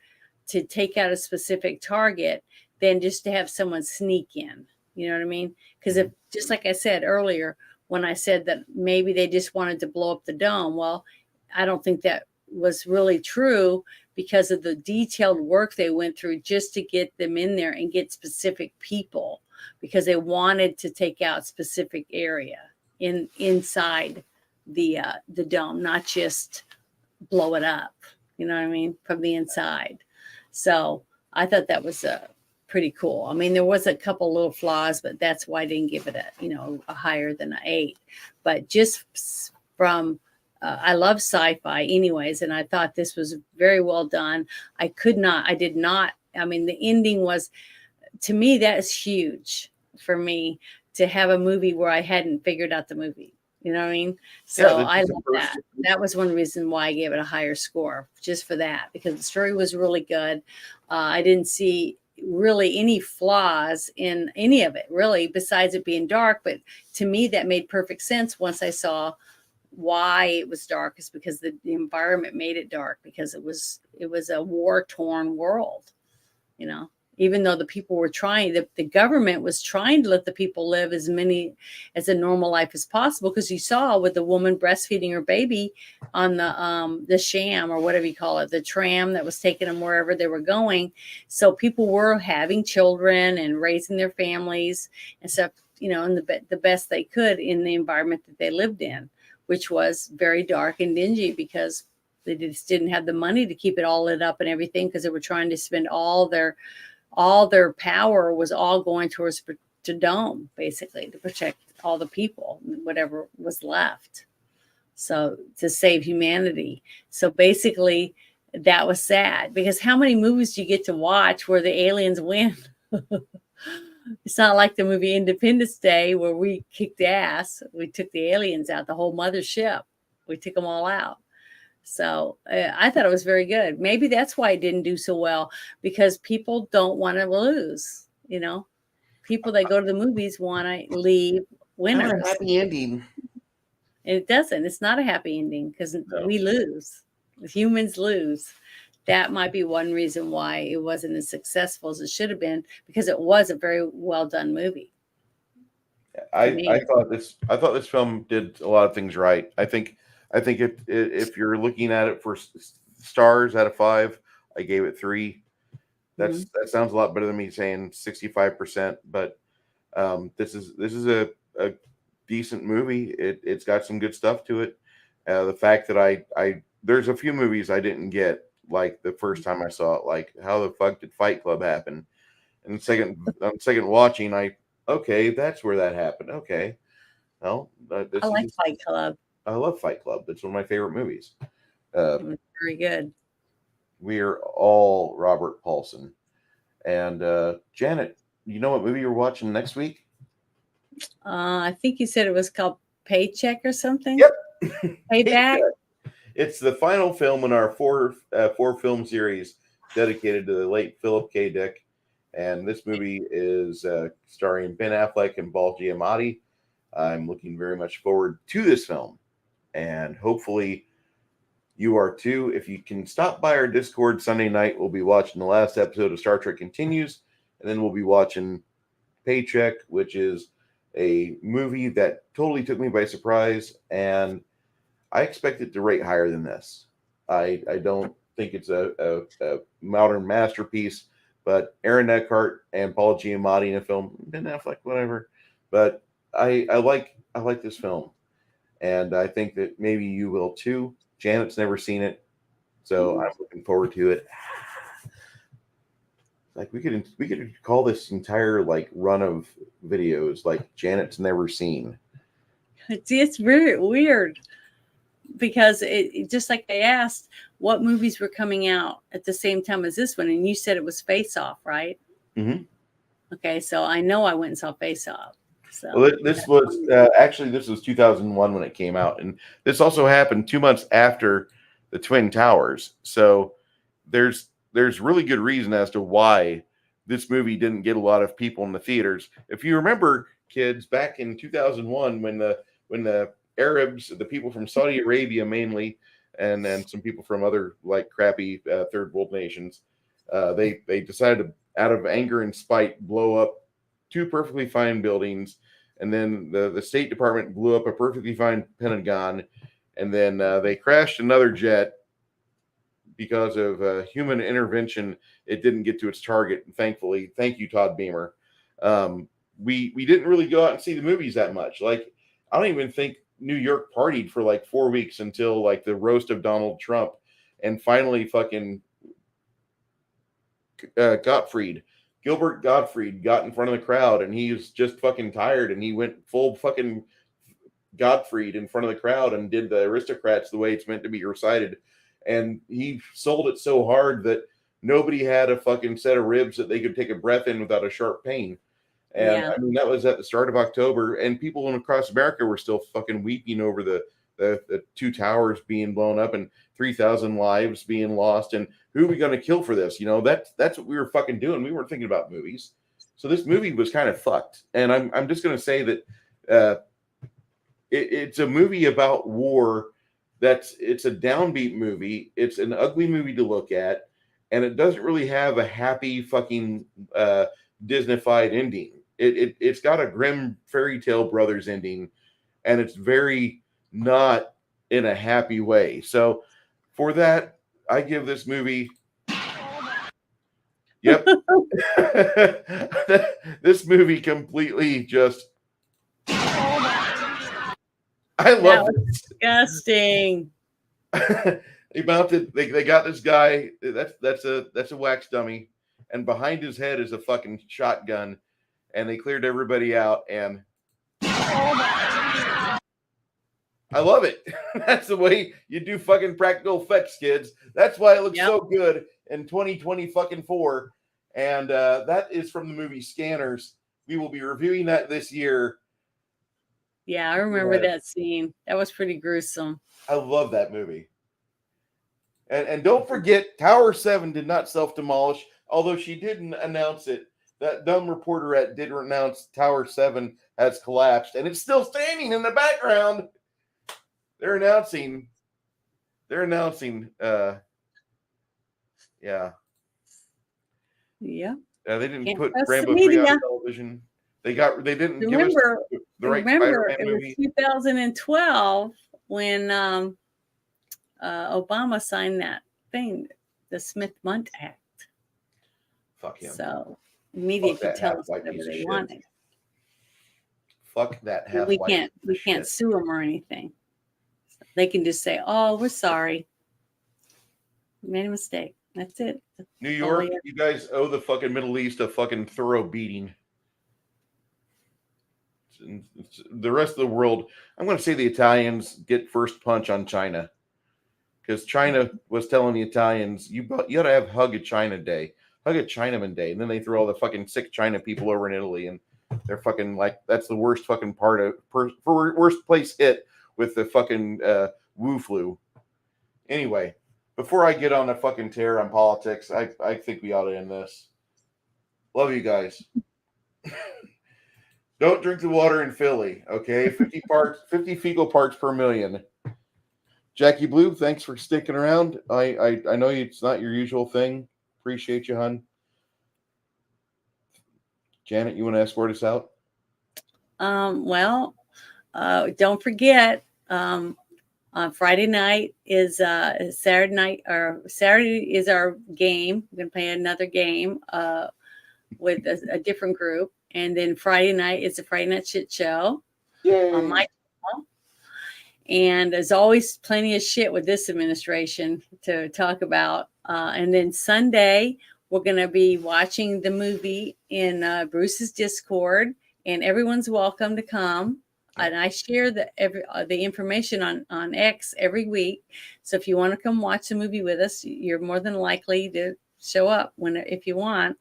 to take out a specific target than just to have someone sneak in. You know what I mean? Because if, just like I said earlier, when I said that maybe they just wanted to blow up the dome, well, I don't think that was really true, because of the detailed work they went through just to get them in there and get specific people, because they wanted to take out specific area inside the dome, not just blow it up. You know what I mean? From the inside. So I thought that was pretty cool. I mean, there was a couple little flaws, but that's why I didn't give it a higher than an 8. But just from I love sci-fi anyways, and I thought this was very well done. I did not. I mean, the ending was, to me, that is huge for me, to have a movie where I hadn't figured out the movie. You know what I mean? So I love that. That was one reason why I gave it a higher score, just for that, because the story was really good. I didn't see really any flaws in any of it, really, besides it being dark. But to me, that made perfect sense once I saw why it was dark, is because the environment made it dark, because it was a war-torn world, even though the people were trying, the government was trying to let the people live as a normal life as possible. Because you saw with the woman breastfeeding her baby on the sham, or whatever you call it, the tram that was taking them wherever they were going. So people were having children and raising their families and stuff, in the best they could in the environment that they lived in, which was very dark and dingy, because they just didn't have the money to keep it all lit up and everything, because they were trying to spend all their power was all going towards to dome, basically, to protect all the people, whatever was left, so to save humanity. So basically that was sad, because how many movies do you get to watch where the aliens win? It's not like the movie Independence Day, where we kicked ass. We took the aliens out, the whole mothership. We took them all out. So I thought it was very good. Maybe that's why it didn't do so well, because people don't want to lose. You know, people that go to the movies want to leave Not a winners. happy ending. It doesn't. It's not a happy ending because No. we lose. Humans lose. That might be one reason why it wasn't as successful as it should have been, because it was a very well done movie. I thought this film did a lot of things right. I think if you're looking at it for stars out of 5, I gave it 3. That sounds a lot better than me saying 65%. But this is a decent movie. It's got some good stuff to it. The fact that I there's a few movies I didn't get, like the first time I saw it, like how the fuck did Fight Club happen? And on second watching, okay, that's where that happened. Okay, well, I like Fight Club. I love Fight Club. It's one of my favorite movies. Very good. We are all Robert Paulson. And Janet, you know what movie you're watching next week? I think you said it was called Paycheck or something. Yep. Payback. It's the final film in our four film series dedicated to the late Philip K. Dick. And this movie is starring Ben Affleck and Paul Giamatti. I'm looking very much forward to this film. And hopefully you are too. If you can stop by our Discord Sunday night, we'll be watching the last episode of Star Trek Continues. And then we'll be watching Paycheck, which is a movie that totally took me by surprise. And I expect it to rate higher than this. I don't think it's a modern masterpiece, but Aaron Eckhart and Paul Giamatti in a film, Ben Affleck, whatever. But I like this film, and I think that maybe you will too. Janet's never seen it, so I'm looking forward to it. Like we could call this entire like run of videos like Janet's never seen. It's very weird, because it just like they asked what movies were coming out at the same time as this one, and you said it was Face Off, right? Mm-hmm. Okay, so I know I went and saw Face Off. So well, this was actually this was 2001 when it came out, and this also happened 2 months after the Twin Towers. So there's really good reason as to why this movie didn't get a lot of people in the theaters. If you remember, kids, back in 2001 when the Arabs, the people from Saudi Arabia mainly, and then some people from other like crappy third world nations, they decided to, out of anger and spite, blow up 2 perfectly fine buildings, and then the State Department blew up a perfectly fine Pentagon, and then they crashed another jet. Because of human intervention, it didn't get to its target. And thankfully, thank you, Todd Beamer. We didn't really go out and see the movies that much. Like, I don't even think New York partied for like 4 weeks until like the roast of Donald Trump, and finally fucking Gilbert Gottfried got in front of the crowd, and he was just fucking tired, and he went full fucking Gottfried in front of the crowd and did the Aristocrats the way it's meant to be recited. And he sold it so hard that nobody had a fucking set of ribs that they could take a breath in without a sharp pain. And yeah. I mean, that was at the start of October, and people across America were still fucking weeping over the 2 towers being blown up and 3,000 lives being lost. And who are we going to kill for this? You know, that's what we were fucking doing. We weren't thinking about movies. So this movie was kind of fucked. And I'm just going to say that it's a movie about war. It's a downbeat movie. It's an ugly movie to look at, and it doesn't really have a happy fucking Disney-fied ending. It's got a grim fairy tale brothers ending, and it's very not in a happy way. So for that, I give this movie. Yep. This movie completely just. I love it. Disgusting. They got this guy. That's a wax dummy, and behind his head is a fucking shotgun, and they cleared everybody out. And I love it. That's the way you do fucking practical effects, kids. That's why it looks so good in 2020 fucking 4. And that is from the movie Scanners. We will be reviewing that this year. Yeah, I remember that scene. That was pretty gruesome. I love that movie. And don't forget, Tower 7 did not self-demolish, although she didn't announce it. That dumb reporterette did announce Tower 7 has collapsed, and it's still standing in the background. They're announcing, yeah. Yeah. They didn't Can't put trust the Rambo 3 on media. television. They didn't Remember, give us the right Spider-Man it movie. was 2012 when Obama signed that thing, the Smith-Mundt Act. Fuck him. So media Fuck could that tell us half-white whatever piece of they shit. wanted. Fuck that half We white. can't sue them or anything. They can just say, "Oh, we're sorry, we made a mistake." That's it. New York, you guys owe the fucking Middle East a fucking thorough beating. The rest of the world, I'm going to say the Italians get first punch on China, because China was telling the Italians, you got to have Hug a China Day, Hug a Chinaman Day, and then they threw all the fucking sick China people over in Italy, and they're fucking like, that's the worst fucking part of worst place hit with the fucking Wu flu. Anyway, before I get on a fucking tear on politics, I think we ought to end this. Love you guys. Don't drink the water in Philly, okay? 50 fecal parts per million. Jackie Blue, thanks for sticking around. I know it's not your usual thing. Appreciate you, hun. Janet, you want to escort us out? Well, don't forget, on Friday night is Saturday night, or Saturday is our game. We're gonna play another game with a different group, and then Friday night is a Friday Night Shit Show on my channel. And there's always plenty of shit with this administration to talk about. And then Sunday we're gonna be watching the movie in Bruce's Discord, and everyone's welcome to come. And I share the information on X every week. So if you want to come watch the movie with us, you're more than likely to show up if you want.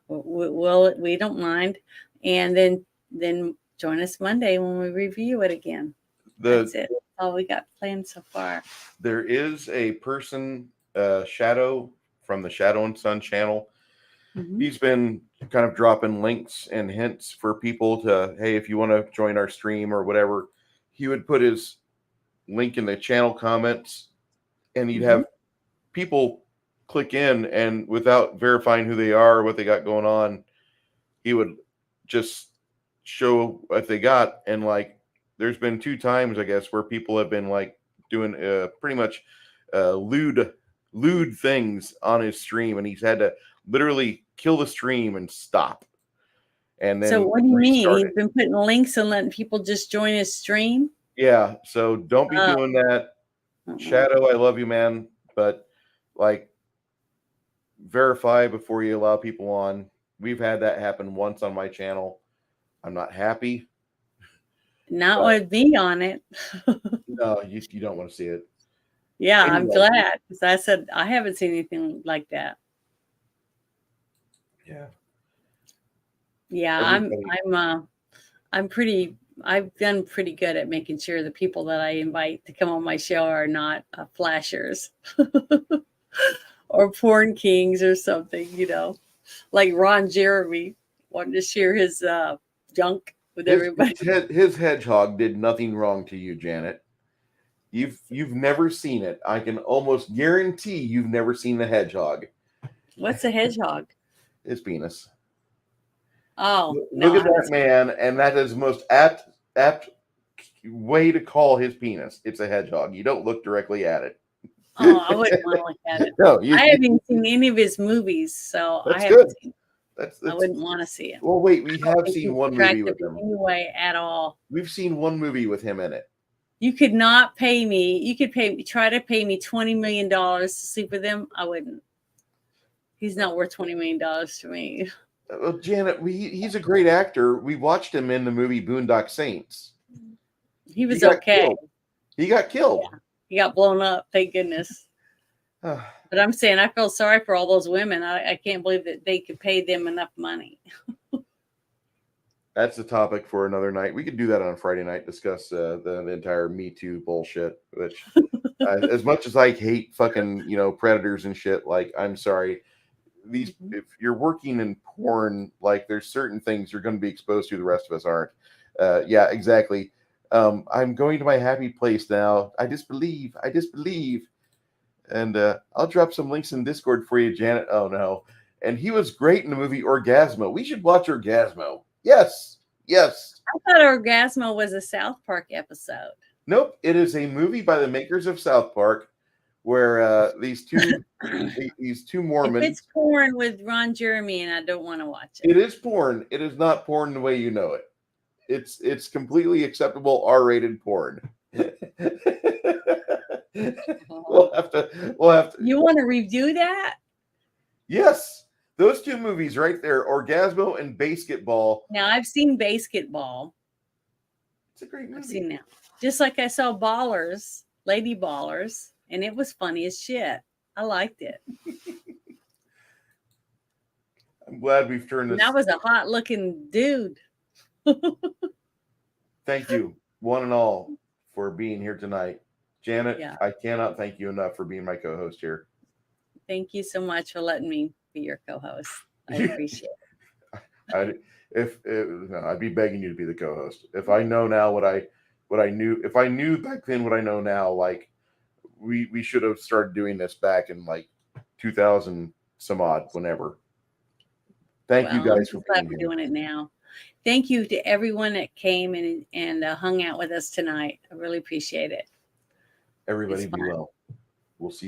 We don't mind. And then join us Monday when we review it again. That's it. That's all we got planned so far. There is a person, Shadow, from the Shadow and Sun channel. Mm-hmm. He's been kind of dropping links and hints for people to, hey, if you want to join our stream or whatever, he would put his link in the channel comments, and he'd have people click in, and without verifying who they are or what they got going on, he would just show what they got. And like, there's been 2 times, I guess, where people have been like doing pretty much lewd things on his stream, and he's had to literally kill the stream and stop. And then, so what do you mean? He's been putting links and letting people just join his stream? Yeah, so don't be doing that. Shadow, I love you, man, but like, verify before you allow people on. We've had that happen once on my channel. I'm not happy. Not with me on it. No, you don't want to see it. Yeah, anyway. I'm glad, because I said I haven't seen anything like that. Yeah. Yeah, I've done pretty good at making sure the people that I invite to come on my show are not flashers or porn kings or something, like Ron Jeremy wanted to share his junk with everybody. His hedgehog did nothing wrong to you, Janet. You've never seen it. I can almost guarantee you've never seen the hedgehog. What's a hedgehog? His penis. Oh, look at that man, and that is the most apt way to call his penis. It's a hedgehog. You don't look directly at it. Oh, I wouldn't want to look at it. No, I haven't seen any of his movies, so that's I haven't good. seen. That's I wouldn't want to see it. Well, wait, we have seen one movie with him. Anyway, at all. We've seen one movie with him in it. You could not pay me. You could try to pay me $20 million to sleep with him. I wouldn't. He's not worth $20 million to me. Well, Janet, he's a great actor. We watched him in the movie Boondock Saints. He was okay. He got killed. Yeah. He got blown up. Thank goodness. But I'm saying I feel sorry for all those women. I can't believe that they could pay them enough money. That's the topic for another night. We could do that on Friday night, discuss the entire Me Too bullshit, which As much as I hate fucking, predators and shit, like, I'm sorry. If you're working in porn, like, there's certain things you're going to be exposed to, the rest of us aren't. Yeah, exactly. I'm going to my happy place now. I just believe. And I'll drop some links in Discord for you, Janet. Oh no. And he was great in the movie Orgasmo. We should watch Orgasmo. Yes. I thought Orgasmo was a South Park episode. Nope. It is a movie by the makers of South Park, where these two Mormons. If it's porn with Ron Jeremy, and I don't want to watch it. It is porn. It is not porn the way you know it. It's completely acceptable R-rated porn. We'll have to. You want to review that? Yes, those two movies right there, Orgasmo and Basketball. Now I've seen Basketball. It's a great movie. I've seen that. Just like I saw Ballers, Lady Ballers, and it was funny as shit. I liked it. I'm glad we've turned this. And I was a hot looking dude. Thank you, one and all, for being here tonight. Janet, Yeah. I cannot thank you enough for being my co-host here. Thank you so much for letting me be your co-host. I appreciate it. I'd be begging you to be the co-host. If I know now what I knew, if I knew back then what I know now, like we should have started doing this back in like 2000 some odd, whenever. Thank you guys for being here. Doing it now. Thank you to everyone that came and hung out with us tonight. I really appreciate it. Everybody be well. We'll see you.